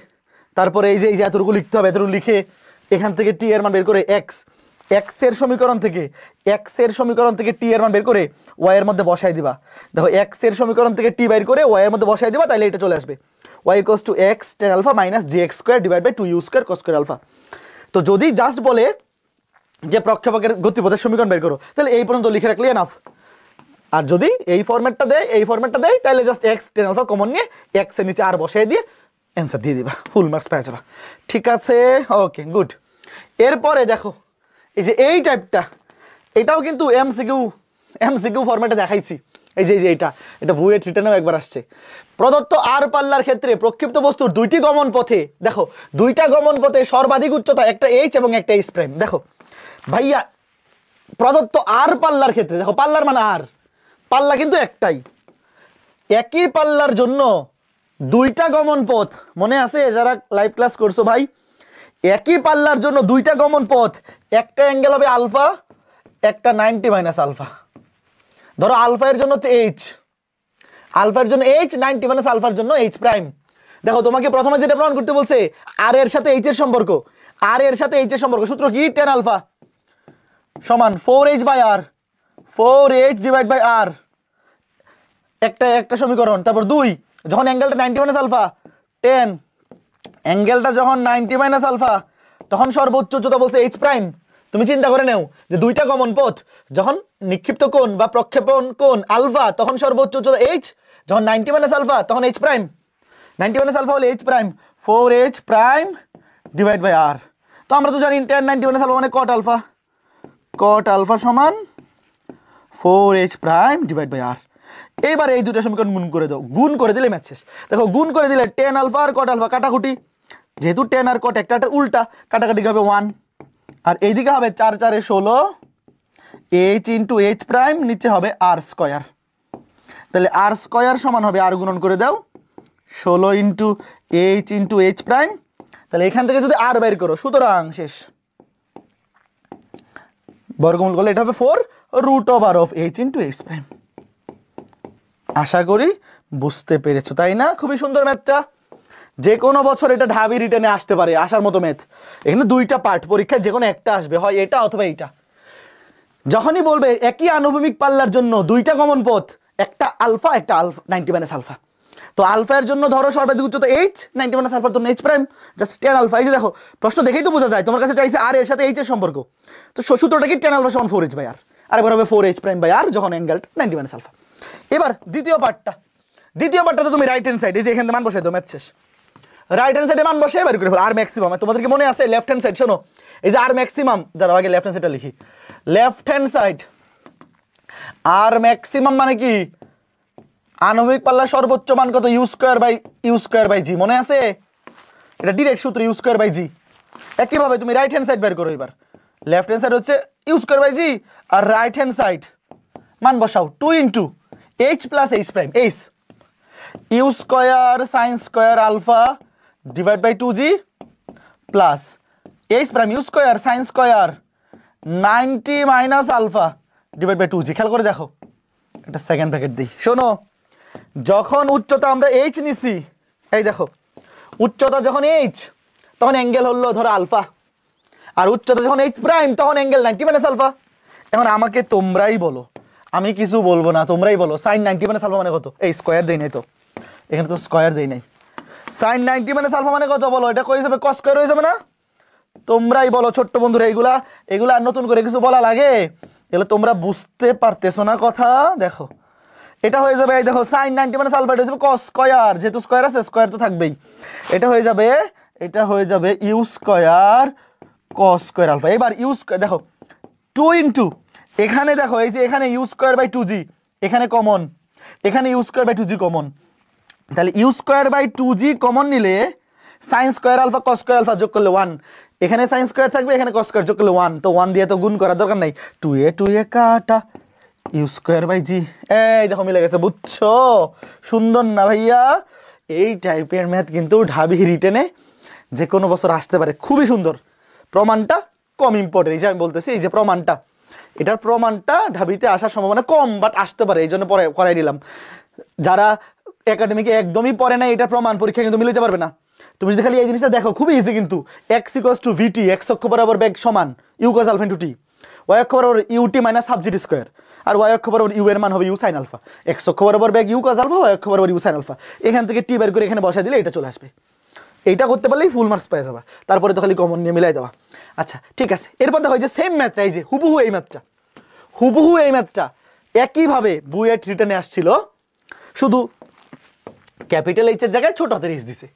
তারপরে এই যে এতটুকু লিখতে হবে, এতটুকু লিখে এখান থেকে টি এর মান বের করে এক্স এর সমীকরণ থেকে টি এর মান বের করে ওয়াই এর মধ্যে বসাই দিবা। দেখো এক্স এর সমীকরণ থেকে টি বের করে ওয়াই এর মধ্যে বসাই দিবা, তাহলে এটা চলে আসবে Y equals to X tan alpha minus G X square divide by 2 U square cos square alpha. তো যদি জাস্ট বলে যে প্রক্ষেপকের গতিপথের সমীকরণ বের করো, তাহলে এই পর্যন্ত লিখে রাখলে এনাফ। আর যদি এই ফরম্যাটটা দেয় তাহলে just X tan alpha common নিয়ে এক্স এর নিচে আর বসাই দিয়ে অ্যান্সার দিয়ে দিবা, ফুল মার্কস পেয়ে যাবা। ঠিক আছে, ওকে গুড। এরপরে দেখো এই যে এই টাইপটা, এটাও কিন্তু এমসিকিউ ফরম্যাটে দেখাইছি। এই যে এটা বুয়েট রিটেনেও একবার আসছে। প্রদত্ত আর পাল্লার ক্ষেত্রে প্রক্ষিপ্ত বস্তুর দুইটি গমন পথে, দেখো দুইটা গমন পথে সর্বাধিক উচ্চতা একটা এইচ এবং একটা এইচ প্রাইম। দেখো ভাইয়া, প্রদত্ত আর পাল্লার ক্ষেত্রে, দেখো পাল্লার মানে আর, পাল্লা কিন্তু একটাই, একই পাল্লার জন্য দুইটা গমন পথ, মনে আছে যারা লাইভ ক্লাস করছো ভাই, একই পাল্লার জন্য দুইটা গমন পথ, একটা অ্যাঙ্গেল হবে আলফা, একটা 90 মাইনাস আলফা। ধরো আলফা এর জন্য হচ্ছে এইচ, আলফার জন্য এইচ, 90 মাইনাস আলফার জন্য এইচ প্রাইম। দেখো তোমাকে প্রথমে যেটা প্রমাণ করতে বলছে আর এর সাথে এইচ এর সম্পর্ক, সূত্র কি, টেন আলফা সমান 4h by R, 4h divide by R, একটা সমীকরণ। তারপর 2, যখন অ্যাঙ্গেলটা 90 মাইনাস আলফা 10, অ্যাঙ্গেলটা যখন 90 মাইনাস আলফা, তখন সর্বোচ্চ উচ্চতা বলছে এইচ প্রাইম। তুমি চিন্তা করে নাও যে দুইটা গমন পথ, যখন নিক্ষিপ্ত কোণ বা প্রক্ষেপণ কোণ আলফা, তখন সর্বোচ্চ উচ্চতা এইচ, যখন 90 মাইনাস আলফা তখন এইচ প্রাইম, 90 মাইনাস আলফা হলে H prime, 4h prime divide by R. তো আমরা তো জানি tan 90 মাইনাস আলফা মানে cot আলফা সমান 4h প্রাইম ডিভাইড বাই আর। এবার এই দুটো সমীকরণ গুণ করে দাও, গুণ করে দিলে ম্যাথ শেষ। দেখো গুণ করে দিলে tan আলফা আর cot আলফা কাটাকুটি, যেহেতু tan আর cot একটা উল্টা, কাটাকাটি হবে 1, আর এইদিকে হবে 4 4 16 h ইন্টু h প্রাইম, নিচে হবে আর স্কোয়ার। তাহলে আর স্কোয়ার সমান হবে, আর গুণন করে দাও 16 ইন্টু h প্রাইম, তাহলে এখান থেকে যদি আর বের করো, সুতরাং শেষ, বর্গমূল করলে এটা হবে 4 root over of h into h prime. আশা করি বুঝতে পেরেছো, তাই না? খুবই সুন্দর ম্যাথটা, যে কোনো বছর এটা ঢাবি রিটেনে আসতে পারে, আসার মতো ম্যাথ। এখানে দুইটা পার্ট, পরীক্ষায় যে কোনো একটা আসবে, হয় এটা অথবা এইটা। যখনই বলবে একই আনুভূমিক পাল্লার জন্য দুইটা গমন পথ, একটা আলফা 90 মাইনাস আলফা, তো আলফা এর জন্য ধরো সর্বাধিক উচ্চতা এইচ, 90 মাইনাস আলফার জন্য H prime, just tan alpha. এই যে দেখো প্রশ্ন দেখেই তো বোঝা যায়, তোমার কাছে চাইছে আর এর সাথে এইচ এর সম্পর্ক, তো সূত্রটা কি, tan আলফা সমান 4h বাই আর, আর এবার হবে 4h প্রাইম বাই আর যখন অ্যাঙ্গেলটা 90 মাইনাস আলফা। এবার দ্বিতীয় পার্টটা তো তুমি রাইট হ্যান্ড সাইড, এই যে এখানে মান বসাই দাও, ম্যাথ শেষ। রাইট হ্যান্ড সাইডে মান বসে বের করে ফেলো আর ম্যাক্সিমাম। তোমাদেরকে মনে আছে লেফট হ্যান্ড সাইড, শোনো এই যে আর ম্যাক্সিমাম, দাঁড়াও আগে লেফট হ্যান্ড সাইডটা লিখি। লেফট হ্যান্ড সাইড আর ম্যাক্সিমাম মানে কি, আণবিক পাল্লার সর্বোচ্চ মান কত, ইউ স্কোয়ার বাই জি, মনে আছে? এটা ডিরেক্ট সূত্র, ইউ স্কোয়ার বাই জি। একইভাবে তুমি রাইট হ্যান্ড সাইড বের করো। এবার লেফট হ্যান্ড সাইড হচ্ছে ইউ স্কোয়ার বাই জি, আর রাইট হ্যান্ড সাইড মান বসাও 2 into H plus H prime, H U square sine square alpha divide by 2g plus H prime U square sine square 90 minus alpha divide by 2g। খেয়াল করে দেখো, একটা second bracket দিই। শোনো, যখন উচ্চতা আমরা এইচ নিছি, এই দেখো উচ্চতা যখন এইচ তখন অ্যাঙ্গেল হলো ধরো আলফা, আর উচ্চতা যখন এইচ প্রাইম তখন অ্যাঙ্গেল 90 মাইনাস আলফা। এখন আমাকে তোমরাই বলো, আমি কিছু বলবো না, তোমরাই বলো সাইন 90 মাইনাস আলফা মানে কত? এই স্কোয়ার দেই নাই তো, এখানে তো স্কোয়ার দেই নাই। সাইন 90 মাইনাস আলফা মানে কত বলো? এটা কই যাবে, কস স্কোয়ার হয়ে যাবে না? তোমরাই বলো ছোট্ট বন্ধুরা, এগুলা আর নতুন করে কিছু বলা লাগে? এগুলো তোমরা বুঝতে পারতেছো না কথা। দেখো এটা হয়ে যাবে, এই দেখো সাইন 90 মাইনাস আলফা, এটা হয়ে যাবে কস স্কয়ার, যেহেতু স্কয়ার আছে স্কয়ার তো থাকবেই। এটা হয়ে যাবে U square cos square alpha. এবার ইউ স্কয়ার দেখো 2 ইন্টু, এখানে দেখো এই যে এখানে ইউ স্কয়ার বাই 2g, এখানে কমন, এখানে U square by 2g common, তাহলে U square by 2g common নিলে sine square alpha cos square alpha যোগ করলে 1, এখানে সাইন স্কোয়ার থাকবে, এখানে কস স্কোয়ার যোগ করলে 1, তো 1 দিয়ে তো গুণ করার দরকার নাই, 2a কাটা ইউ স্কোয়ার বাই জি। এই দেখো মিলে গেছে, বুঝছো? সুন্দর না ভাইয়া? এই টাইপের ম্যাথ কিন্তু ঢাবি রিটেনে যে কোনো বছর আসতে পারে, খুবই সুন্দর। প্রমাণটা কম ইম্পর্টেন্ট, এই যে আমি বলতেছি, এই যে প্রমাণটা, এটার প্রমাণটা ঢাবিতে আসার সম্ভাবনা কম, বাট আসতে পারে, এই জন্য পরে করাই দিলাম। যারা একাডেমিকে একদমই পড়ে না, এটার প্রমাণ পরীক্ষা কিন্তু মিলাতে পারবে না। তুমি যদি খালি এই জিনিসটা দেখো, খুবই ইজি কিন্তু, X equals to V T, X অক্ষ বরাবর বেগ সমান U cos alpha into T, Y অক্ষ বরাবর U T minus half G T square, আর ওয়াই অক্ষ বরাবর ইউ এর মান হবে ইউ সাইন আলফা, এক্স অক্ষ বরাবর বেগ ইউ কস আলফা, ওয়াই অক্ষ বরাবর ইউ সাইন আলফা, এখান থেকে টি বের করে এখানে বসাই দিলে এটা চলে আসবে। এইটা করতে পারলেই ফুল মার্কস পেয়ে যাবা, তারপরে তো খালি কমন নিয়ে মিলাই দেওয়া। আচ্ছা ঠিক আছে, এরপর দেখো যে সেম ম্যাথটা, এই যে হুবহু এই ম্যাথটা, হুবহু এই ম্যাথটা একইভাবে বুয়েট রিটার্নে আসছিল, শুধু ক্যাপিটাল এইচ এর জায়গায় ছোট হাতের এইচ দিছে।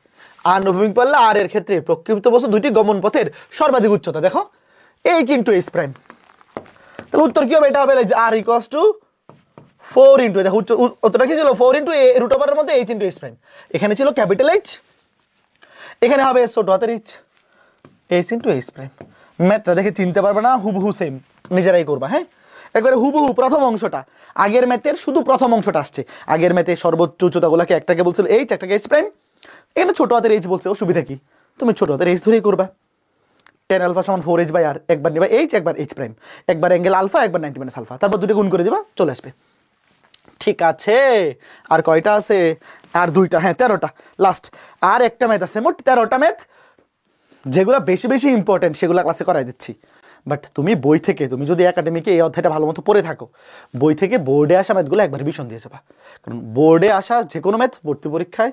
আনুভূমিক পাল্লা আর এর ক্ষেত্রে প্রকৃত বস্তু দুইটি গমন পথের সর্বাধিক উচ্চতা, দেখো এইচ ইন্টু এইচ প্রাইম, তাহলে উত্তর কি হবে? এটা হবে আর ইকুয়ালস টু 4 ইন্টু, দেখো উত্তরটা কি ছিল? 4 ইন্টু এ রুট ওভারের মধ্যে এইচ ইন্টু এইচ প্রাইম, এখানে ছিল ক্যাপিটাল এইচ, এখানে হবে ছোট হাতের H, H into H prime. ম্যাথটা দেখে চিনতে পারবে না, হুবহু সেম, নিজেরাই করবা। হ্যাঁ, একবারে হুবহু প্রথম অংশটা, আগের ম্যাথের শুধু প্রথম অংশটা আসছে। আগের ম্যাথে সর্বোচ্চ উচ্চতাগুলোকে একটাকে বলছিল এইচ, একটাকে এইচ প্রাইম, এখানে ছোট হাতের এইচ বলছে, অসুবিধা কি? তুমি ছোট হাতের এইচ ধরেই করবা। টেন আলফা সমান 4h বাই আর, একবার নেবা এইচ, একবার এইচ প্রাইম, একবার অ্যাঙ্গেল আলফা, একবার 90 মাইনাস আলফা, তারপর দুটো গুণ করে দিবা, চলে আসবে। ঠিক আছে, আর কয়টা আছে? আর দুইটা, হ্যাঁ 13টা, লাস্ট আর একটা ম্যাথ আছে, মোট 13টা ম্যাথ, যেগুলো বেশি বেশি ইম্পর্টেন্ট সেগুলো ক্লাসে করাই দিচ্ছি। বাট তুমি বই থেকে, তুমি যদি একাডেমিকে এই অধ্যায়টা ভালো মতো পড়ে থাকো, বই থেকে বোর্ডে আসা ম্যাথগুলো একবার রিভিশন দিয়ে যাবা, কারণ বোর্ডে আসা যে কোনো ম্যাথ ভর্তি পরীক্ষায়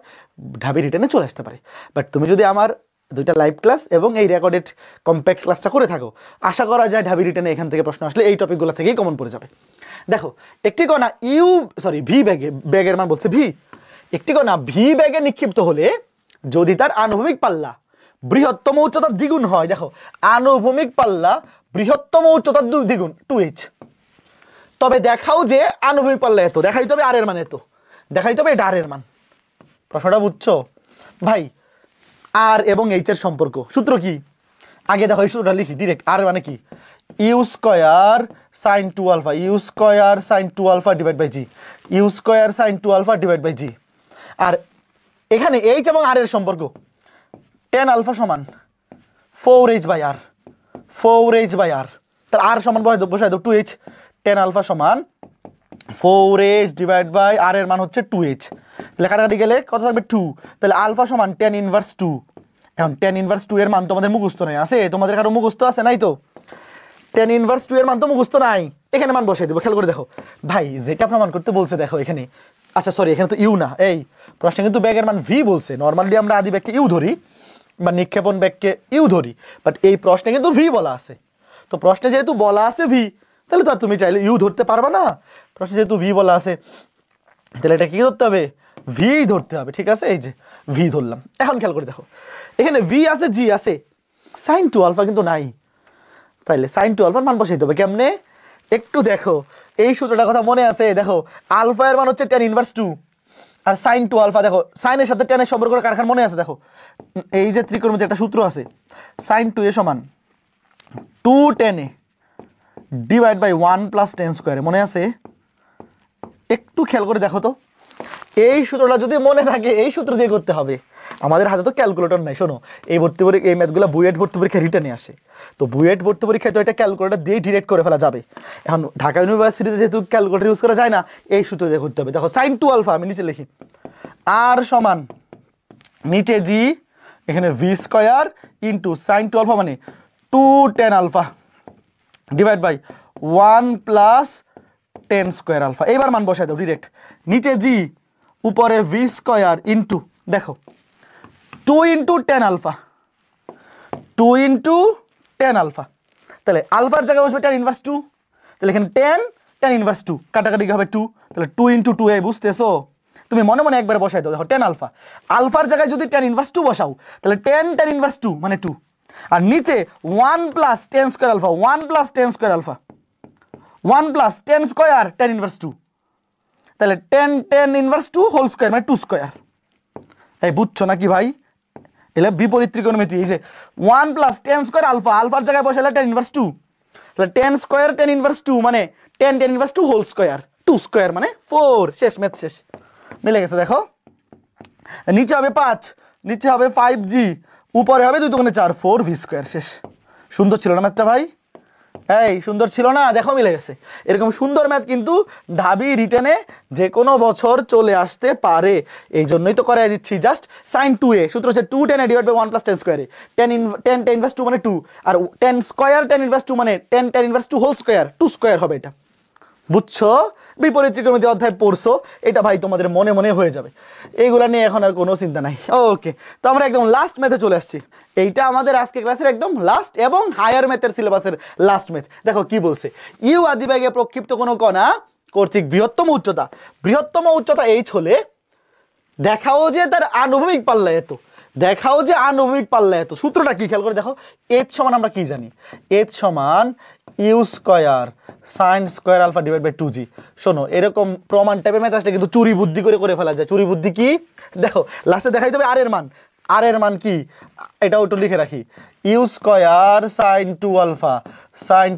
ঢাবি রিটেনে চলে আসতে পারে। বাট তুমি যদি আমার দুইটা লাইভ ক্লাস এবং এই রেকর্ডেড কম্প্যাক্ট ক্লাসটা করে থাকো, আশা করা যায় ঢাবি রিটেনে এখান থেকে প্রশ্ন আসলে এই টপিকগুলো থেকেই কমন পড়ে যাবে। দেখো একটি কণা ভি ব্যাগের মান বলছে ভি, একটি কণা ভি ব্যাগে নিক্ষিপ্ত হলে যদি তার আনুভূমিক পাল্লা বৃহত্তম উচ্চতার দ্বিগুণ হয়, দেখো আনুভূমিক পাল্লা বৃহত্তম উচ্চতার দ্বিগুণ 2h, তবে দেখাও যে আনুভূমিক পাল্লা এত, দেখাইতে হবে আর এর মান এত, দেখাইতে হবে এটা আর এর মান। প্রশ্নটা বুঝছো ভাই? আর এবং এইচ এর সম্পর্ক সূত্র কি? আগে দেখো এই সূত্রটা লিখি ডিরেক্ট, আর মানে কি? U square sine 2 alpha, U square sine 2 alpha divide by G, U square sine 2 alpha divide by G. আর এখানে এইচ এবং আর এর সম্পর্ক, tan আলফা সমান 4h by R, 4h by আর, তাহলে আর সমান বসাই দাও 2h, tan আলফা সমান 4h ডিভাইড বাই আর এর মান হচ্ছে 2h, তাহলে কাটাকাটি গেলে কত থাকবে 2, তাহলে আলফা সমান tan ইনভার্স 2। এখন tan ইনভার্স 2 এর মান তোমাদের মুখস্থ নাই, আছে? তোমাদের কারো মুখস্থ আছে? নাই তো। tan ইনভার্স 2 এর মান তো মুখস্থ নাই, এখানে মান বসাই দেবো, খেয়াল করে দেখো ভাই, যেটা প্রমাণ করতে বলছে দেখো এখানে, আচ্ছা সরি এখানে তো ইউ না, এই প্রশ্নে কিন্তু ব্যাগের মান ভি বলছে, নর্মালি আমরা আদি ব্যাগকে ইউ ধরি বা নিক্ষেপণ ব্যাগকে ইউ ধরি, বাট এই প্রশ্নে কিন্তু ভি বলা আছে। তো প্রশ্নে যেহেতু বলা আছে ভি, তাহলে তো আর তুমি চাইলে ইউ ধরতে পারবা না, প্রশ্নে যেহেতু ভি বলা আছে তাহলে এটা কি ধরতে হবে? ভি ধরতে হবে। ঠিক আছে, এই যে ভি ধরলাম। এখন খেয়াল করে দেখো এখানে ভি আছে, জি আছে, সাইন 2 আলফা কিন্তু নাই, তাইলে সাইন 2 আলফার মান বসাইতে হবে কেমনে? একটু দেখো এই সূত্রটার কথা মনে আছে, দেখো আলফা এর মান হচ্ছে tan ইনভার্স 2, আর সাইন 2 আলফা, দেখো সাইনের সাথে ট্যানের সম্পর্ক কারখানা মনে আছে, দেখো এই যে ত্রিকোণমিতির একটা সূত্র আছে, সাইন 2a সমান 2 tan a divide by 1 plus tan square, মনে আছে? একটু খেয়াল করে দেখো তো, এই সূত্রটা যদি মনে থাকে এই সূত্র দিয়ে করতে হবে। আমাদের হাতে তো ক্যালকুলেটর নাই, শোনো এই ভর্তি পরীক্ষা, এই ম্যাথগুলো বুয়েট ভর্তি পরীক্ষা রিটার্নে আসে, তো বুয়েট ভর্তি পরীক্ষায় তো এটা ক্যালকুলেটর দিয়েই ডিরেক্ট করে ফেলা যাবে। এখন ঢাকা ইউনিভার্সিটিতে যেহেতু ক্যালকুলেটর ইউজ করা যায় না, এই সূত্র দিয়ে করতে হবে। দেখো সাইন 2 আলফা আমি নিচে লিখি, আর সমান নিচে জি, এখানে V square into sine 2 alpha মানে 2 tan alpha divide by 1 plus tan square alpha. এইবার মান বসাই দাও ডিরেক্ট, নিচে জি উপরে ভি স্কয়ার ইন্টু, দেখো 2 into tan alpha, 2 into tan alpha, তাহলে আলফার জায়গায় বসবে tan ইনভার্স 2, তাহলে এখানে tan ইনভার্স 2 কাটাকাটি হবে 2, তাহলে 2 ইন্টু 2 এই বুঝতেছো? তুমি মনে মনে একবার বসাই দাও, দেখো tan আলফা, আলফার জায়গায় যদি tan ইনভার্স 2 বসাও তাহলে tan ইনভার্স 2 মানে 2, আর নিচে 1 plus tan square alpha, 1 plus tan square alpha, 1 plus tan square tan inverse 2, তাহলে tan inverse two whole square মানে 2 স্কোয়ার। এই বুঝছো নাকি ভাই? এলে বিপরীত ত্রিকোণমিতি। এই যে 1 প্লাস টেন স্কোয়ার আলফা, আলফার জায়গায় বসালে টেন ইনভার্স 2, তাহলে টেন স্কোয়ার টেন ইনভার্স 2 মানে tan inverse 2 whole square, 2 square মানে 4। শেষ, ম্যাথ শেষ, মিলে গেছে। দেখো নিচে হবে 5, নিচে হবে 5g, উপরে হবে 2 দুগুণে 4, 4v স্কোয়ার। শেষ। সুন্দর ছিল না ম্যাথটা ভাই? এই সুন্দর ছিল না? দেখো মিলে গেছে। এরকম সুন্দর ম্যাথ কিন্তু ঢাবি রিটেনে যে কোনো বছর চলে আসতে পারে, এই জন্যই তো করাই দিচ্ছি। জাস্ট সাইন 2a, সূত্র হচ্ছে 2 tan a divide by 1 plus tan স্কোয়ারে, টেন ইনভার্স 2 মানে 2, আর টেন স্কোয়ার টেন ইনভার্স 2 মানে tan inverse 2 whole square, 2 square হবে এটা। বুঝছো? বিপরীত ত্রিকোণমিতি অধ্যায় পড়ছো, এটা ভাই তোমাদের মনে মনে হয়ে যাবে, এইগুলা নিয়ে এখন আর কোনো চিন্তা নাই। ওকে, তো আমরা একদম লাস্ট ম্যাথে চলে আসছি। এইটা আমাদের আজকে ক্লাসের একদম লাস্ট এবং হায়ার ম্যাথের সিলেবাসের লাস্ট ম্যাথ। দেখো কি বলছে, ইউ আদিবেগে প্রক্ষিপ্ত কোনো কণা কর্তৃক বৃহত্তম উচ্চতা এইচ হলে দেখাও যে তার আনুভূমিক পাল্লা এত, দেখাও যে আনুভূমিক পাল্লা এত। সূত্রটা কি খেয়াল করে দেখো, এইচ সমান আমরা কি জানি, এইচ সমান U square sine square alpha divide by 2g। শোনো, এরকম প্রমাণ টাইপের ম্যাথ আসলে কিন্তু চুরি বুদ্ধি করে ফেলা যায়। চুরি বুদ্ধি কি দেখো, লাস্টে দেখাই দেবে আর এর মান কি, এটাও একটু লিখে রাখি, U square sine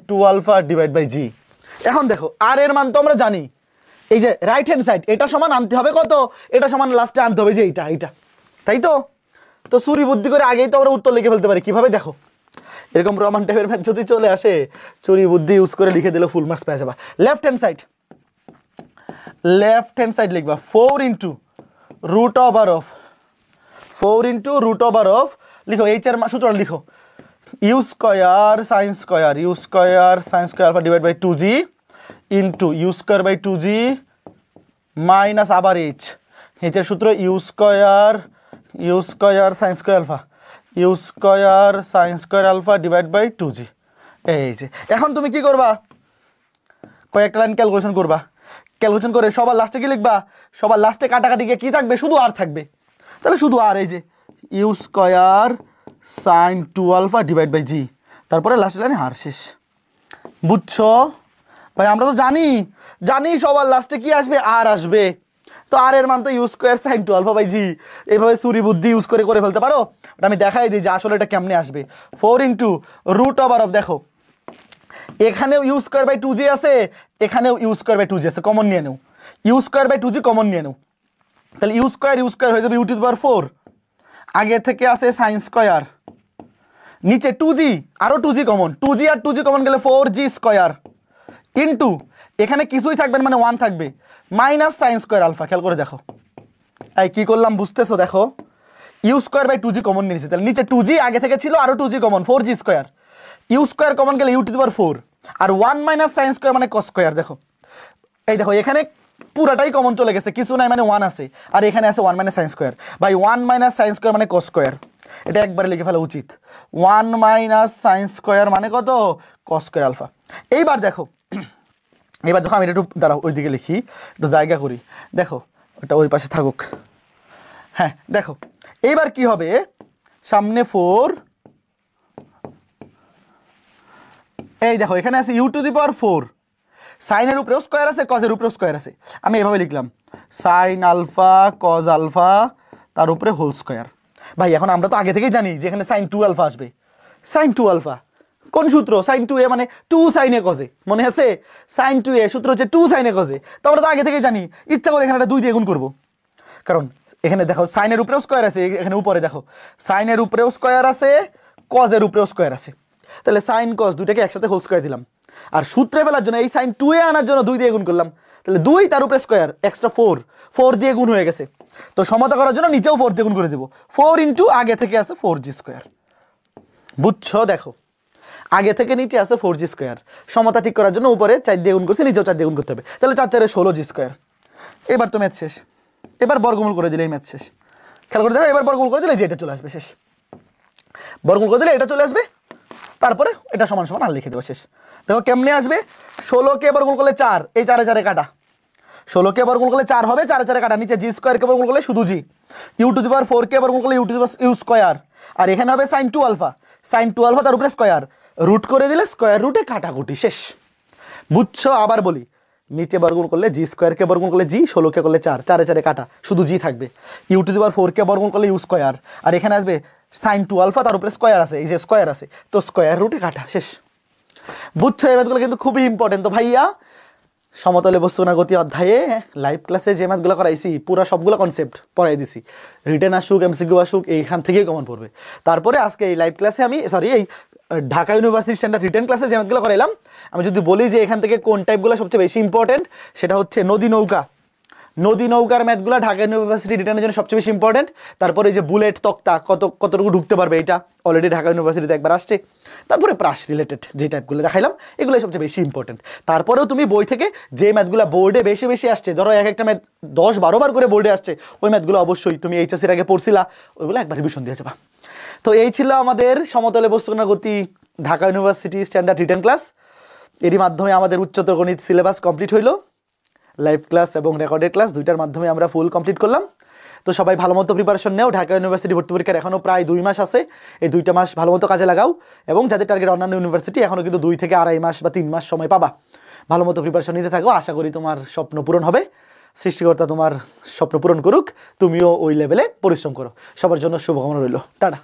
2 alpha divide by g। এখন দেখো আর এর মান তো আমরা জানি, এই যে রাইট হ্যান্ড সাইড এটা সমান আনতে হবে কত, এটা সমান লাস্টে আনতে হবে যে এইটা, তাই তো? তো চুরি বুদ্ধি করে আগেই তো আমরা উত্তর লিখে ফেলতে পারি। কিভাবে দেখো, এরকম প্রমাণ টাইপের ম্যাথ যদি চলে আসে, চুরি বুদ্ধি ইউজ করে লিখে দিলে ফুল মার্কস পেয়ে যাবা। লেফট হ্যান্ড সাইড লিখবা 4 ইন্টু রুট ওভার অফ লিখো এইচ এর সূত্র লিখো, U square sine square alpha divide by 2g into U square by 2g minus আবার এইচ এর সূত্র U square sine square alpha divide by 2g। এই যে এখন তুমি কি করবা, কয়েকটা লাইন ক্যালকুলেশন করবা, ক্যালকুলেশন করে সবার লাস্টে কি লিখবা, সবার লাস্টে কাটাকাটি গিয়ে কি থাকবে, শুধু আর থাকবে। তাহলে শুধু আর, এই যে U square sine 2 alpha divide by g, তারপরে লাস্টে লাইনে আর। শেষ। বুঝছো ভাই? আমরা তো জানি সবার লাস্টে কি আসবে, আর আসবে। তো আর এর মান তো U square sine 2 alpha by g। এইভাবে চুরি বুদ্ধি ইউজ করে ফেলতে পারো। আমি দেখাই দিই যে আসলে এটা কেমনে আসবে। 4 ইন্টু রুট ওভার অফ, দেখো এখানেও ইউ স্কয়ার বাই 2g আছে, এখানেও ইউ স্কয়ার বাই 2g আছে, কমন নিয়ে নেও, you square by 2g common নিয়ে নেও। তাহলে ইউ স্কয়ার হয়ে যাবে ইউ টু দি পাওয়ার 4, আগে থেকে আছে সাইন স্কয়ার, নিচে 2g, আরও 2g কমন, 2g আর 2g কমন গেলে 4g স্কয়ার ইন্টু এখানে কিছুই থাকবে না মানে 1 থাকবে, মাইনাস সাইন স্কয়ার আলফা। খেয়াল করে দেখো, এই কি করলাম বুঝতেছো? দেখো you square by 2g common নিয়েছি, তাহলে নিচে 2g আগে থেকে ছিল, আরও 2g common, 4g square, U square common গেলে ইউ টু দি পাওয়ার 4, আর 1 মাইনাস সাইন স্কয়ার মানে কস স্কয়ার। দেখো এই দেখো এখানে পুরাটাই কমন চলে গেছে, কিছু নাই মানে 1 আছে, আর এখানে আছে 1 minus sine square, by 1 minus sine square মানে কস স্কয়ার। এটা একবারে লিখে ফেলা উচিত, 1 মাইনাস সাইন স্কয়ার মানে কত, কস স্কয়ার আলফা। এইবার দেখো আমি এটা একটু দাঁড়াও, ওইদিকে লিখি, একটু জায়গা করি। দেখো ওটা ওই পাশে থাকুক। হ্যাঁ দেখো এইবার কি হবে, সামনে 4, এই দেখো এখানে আছে ইউ টু দি পাওয়ার 4, সাইনের উপরেও স্কয়ার আছে, কজের উপরেও স্কয়ার আছে। আমি এভাবে লিখলাম সাইন আলফা কজ আলফা তার উপরে হোল স্কয়ার। ভাই এখন আমরা তো আগে থেকেই জানি যে এখানে সাইন 2 আলফা আসবে। সাইন 2 আলফা কোন সূত্র, সাইন 2a মানে 2 সাইনে কজে, মনে আছে? সাইন 2a সূত্র হচ্ছে 2 সাইনে কজে। তো আমরা তো আগে থেকেই জানি, ইচ্ছা করে এখানে 2 দিয়ে গুণ করবো, কারণ এখানে দেখো সাইনের উপরেও স্কয়ার আছে, এখানে উপরে দেখো সাইনের উপরেও স্কয়ার আছে, কজের উপরেও স্কয়ার আছে। তাহলে সাইন কজ দুটাকে একসাথে হোল স্কয়ার দিলাম, আর সূত্রে ফেলার জন্য এই সাইন 2a আনার জন্য 2 দিয়ে গুণ করলাম, তাহলে 2 তার উপরে স্কয়ার এক্সট্রা 4 দিয়ে গুণ হয়ে গেছে। তো সমতা করার জন্য নিচেও 4 দিয়ে গুণ করে দেবো, 4 ইন্টু আগে থেকে আছে 4g স্কয়ার। বুঝছো? দেখো আগে থেকে নিচে আছে 4g স্কয়ার, সমতা ঠিক করার জন্য উপরে 4 দিয়ে গুণ করছে, নিচেও 4 দিয়ে গুণ করতে হবে, তাহলে 4 4 16g স্কয়ার। এবার তো ম্যাথ শেষ, এবার বর্গমূল করে দিলেই ম্যাথ শেষ। খেয়াল করে দেখো, এবার বর্গমূল করে দিলে যে এটা চলে আসবে, শেষ। বর্গমূল করে দিলে এটা চলে আসবে, তারপরে এটা সমান সমান আর লিখে দেবো, শেষ। দেখো কেমনে আসবে, 16কে বর্গমূল করলে 4, এই 4 4 কাটা, 16কে বর্গমূল করলে 4 হবে, 4 4 কাটা, নিচে জি স্কয়ারকে বর্গমূল করলে শুধু জি, ইউ টু দি পাওয়ার 4কে বর্গমূল করলে U to the power U square, আর এখানে হবে সাইন 2 আলফা, তার উপরে স্কয়ার, রুট করে দিলে স্কয়ার রুটে কাটাকুটি, শেষ। বুঝছো? আবার বলি, নিচে বর্গমূল করলে জি স্কোয়ারকে বর্গমূল করলে জি, 16কে করলে 4, 4 4 কাটা, শুধু জি থাকবে। ইউ টু দি পাওয়ার 4কে বর্গমূল করলে ইউ স্কোয়ার, আর এখানে আসবে সাইন 2 আলফা, তার উপরে স্কোয়ার আছে, এই যে স্কোয়ার আছে, তো স্কোয়ার রুটে কাটা, শেষ। বুঝছো? এই ম্যাথগুলো কিন্তু খুবই ইম্পর্টেন্ট। তো ভাইয়া সমতলে বস্তুকণার গতি অধ্যায়ে লাইভ ক্লাসে যে ম্যাথগুলো করাইছি পুরো সবগুলো কনসেপ্ট পড়াই দিছি, রিটেন আসুক এমসিকিউ আসুক এইখান থেকেই কমন পড়বে। তারপরে আজকে এই লাইভ ক্লাসে আমি এই ঢাকা ইউনিভার্সিটি স্ট্যান্ডার্ড রিটেন ক্লাসে যে ম্যাথগুলো করাইলাম, আমি যদি বলি যে এখান থেকে কোন টাইপগুলো সবচেয়ে বেশি ইম্পর্টেন্ট, সেটা হচ্ছে নদী নৌকার ম্যাথগুলো ঢাকা ইউনিভার্সিটি রিটেনের জন্য সবচেয়ে বেশি ইম্পর্টেন্ট। তারপরে এই যে বুলেট তক্তা কতটুকু ঢুকতে পারবে, এটা অলরেডি ঢাকা ইউনিভার্সিটিতে একবার আসছে। তারপরে প্রাস রিলেটেড যে টাইপগুলো দেখাইলাম, এগুলো সবচেয়ে বেশি ইম্পর্টেন্ট। তারপরেও তুমি বই থেকে যে ম্যাথগুলো বোর্ডে বেশি বেশি আসছে, ধরো এক একটা ম্যাথ 10-12 বার করে বোর্ডে আসছে, ওই ম্যাথগুলো অবশ্যই তুমি এইচএসসির আগে পড়ছিলা, ওইগুলো একবার রিভিশন দিয়ে যাবা। তো এই ছিল আমাদের সমতলে বস্তুকণার গতি Dhaka university standard written class. এরই মাধ্যমে আমাদের উচ্চতর গণিত সিলেবাস কমপ্লিট হইল। লাইভ ক্লাস এবং রেকর্ডেড ক্লাস দুইটার মাধ্যমে আমরা ফুল কমপ্লিট করলাম। তো সবাই ভালো মতো প্রিপারেশন নেও। ঢাকা ইউনিভার্সিটি ভর্তি পরীক্ষার এখনও প্রায় 2 মাস আছে, এই 2টা মাস ভালো মতো কাজে লাগাও। এবং যাদের টার্গেট অন্যান্য ইউনিভার্সিটি, এখনও কিন্তু 2 থেকে 2.5 মাস বা 3 মাস সময় পাবা। ভালো মতো প্রিপারেশন নিতে থাকো, আশা করি তোমার স্বপ্ন পূরণ হবে। সৃষ্টিকর্তা তোমার স্বপ্ন পূরণ করুক, তুমিও ওই লেভেলে পরিশ্রম করো। সবার জন্য শুভকামনা রইল। টাটা।